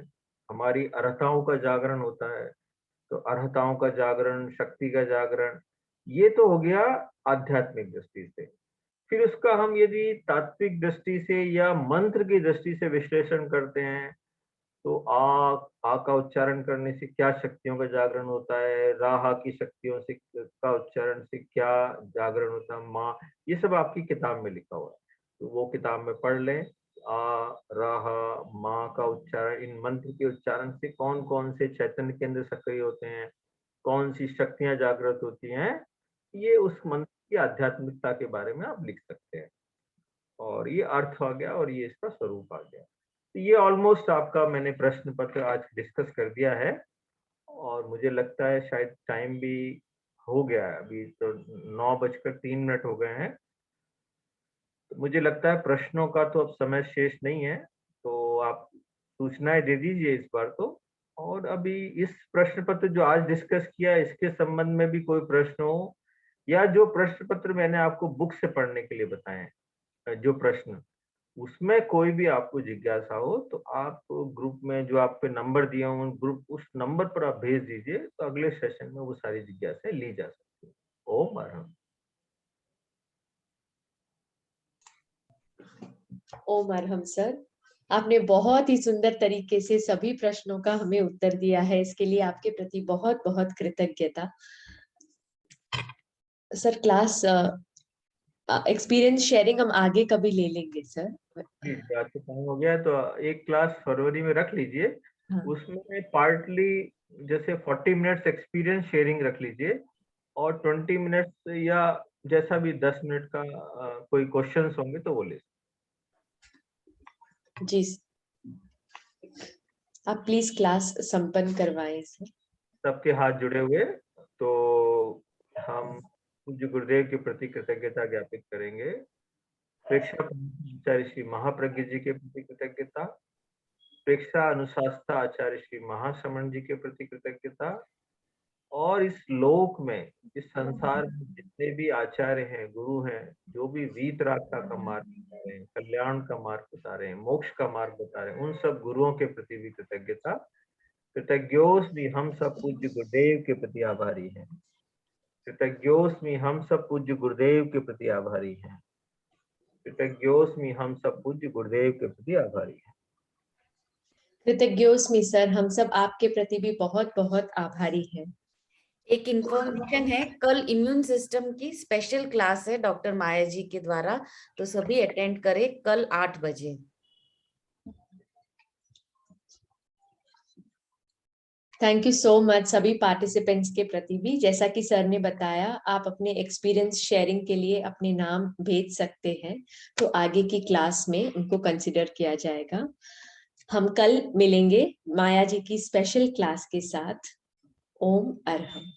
हमारी अर्हताओं का जागरण होता है। तो अर्हताओं का जागरण, शक्ति का जागरण, ये तो हो गया आध्यात्मिक दृष्टि से। फिर उसका हम यदि तात्विक दृष्टि से या मंत्र की दृष्टि से विश्लेषण करते हैं, तो आ का उच्चारण करने से क्या शक्तियों का जागरण होता है, राहा की शक्तियों से का उच्चारण से क्या जागरण होता है, माँ, ये सब आपकी किताब में लिखा हुआ है, तो वो किताब में पढ़ लें। आ, राहा, माँ का उच्चारण, इन मंत्र के उच्चारण से कौन कौन से चैतन्य केंद्र सक्रिय होते हैं, कौन सी शक्तियां जागृत होती हैं, ये उस मंत्र की आध्यात्मिकता के बारे में आप लिख सकते हैं। और ये अर्थ आ गया और ये इसका स्वरूप आ गया। तो ये ऑलमोस्ट आपका मैंने प्रश्न पत्र आज डिस्कस कर दिया है, और मुझे लगता है शायद टाइम भी हो गया है, अभी तो 9:03 हो गए हैं। तो मुझे लगता है प्रश्नों का तो अब समय शेष नहीं है, तो आप सूचनाएं दे दीजिए इस बार तो। और अभी इस प्रश्न पत्र जो आज डिस्कस किया, इसके संबंध में भी कोई प्रश्न हो, या जो प्रश्न पत्र मैंने आपको बुक से पढ़ने के लिए बताए हैं, जो प्रश्न, उसमें कोई भी आपको जिज्ञासा हो, तो आप ग्रुप में जो आप पे नंबर दिया हूँ, ग्रुप उस नंबर पर आप भेज दीजिए, तो अगले सेशन में वो सारी जिज्ञासाएं ली जा सकती है। ओम अरहम। ओम अरहम सर, आपने बहुत ही सुंदर तरीके से सभी प्रश्नों का हमें उत्तर दिया है, इसके लिए आपके प्रति बहुत बहुत कृतज्ञता। सर क्लास एक्सपीरियंस शेयरिंग हम आगे कभी ले लेंगे सर। जी, आज तो टाइम हो गया है, तो एक क्लास फरवरी में रख लीजिए। हाँ। उसमें पार्टली जैसे 40 मिनट्स एक्सपीरियंस शेयरिंग रख लीजिए, और 20 मिनट्स या जैसा भी 10 मिनट का कोई क्वेश्चंस होंगे तो वो ले। जी, आप प्लीज क्लास संपन्न करवाएं सर। सबके हाथ जुड़े हुए, तो हम पूज्य गुरुदेव के प्रति कृतज्ञता ज्ञापित करेंगे। प्रेक्षा आचार्य श्री महाप्रज्ञ जी के प्रति कृतज्ञता, प्रेक्षा अनुशास्ता आचार्य श्री महाश्रमण जी के प्रति कृतज्ञता, और इस लोक में, इस संसार में जितने भी आचार्य हैं, गुरु हैं, जो भी वीतरागता का मार्ग बता रहे हैं, कल्याण का मार्ग बता रहे हैं, मोक्ष का मार्ग बता रहे हैं, उन सब गुरुओं के प्रति भी कृतज्ञता। कृतज्ञोस्मि, हम सब पूज्य गुरुदेव के प्रति आभारी हैं। कृतज्ञोस्मि, हम सब पूज्य गुरुदेव के प्रति आभारी हैं। कृतज्ञोस्मि, हम सब पूज्य गुरुदेव के प्रति आभारी हैं। कृतज्ञोस्मि सर, हम सब आपके प्रति भी बहुत बहुत आभारी हैं। एक इंफॉर्मेशन है, कल इम्यून सिस्टम की स्पेशल क्लास है डॉक्टर माया जी के द्वारा, तो सभी अटेंड करें कल 8 बजे। थैंक यू सो मच सभी पार्टिसिपेंट्स के प्रति भी। जैसा कि सर ने बताया, आप अपने एक्सपीरियंस शेयरिंग के लिए अपने नाम भेज सकते हैं, तो आगे की क्लास में उनको कंसिडर किया जाएगा। हम कल मिलेंगे माया जी की स्पेशल क्लास के साथ। ओम अरहम।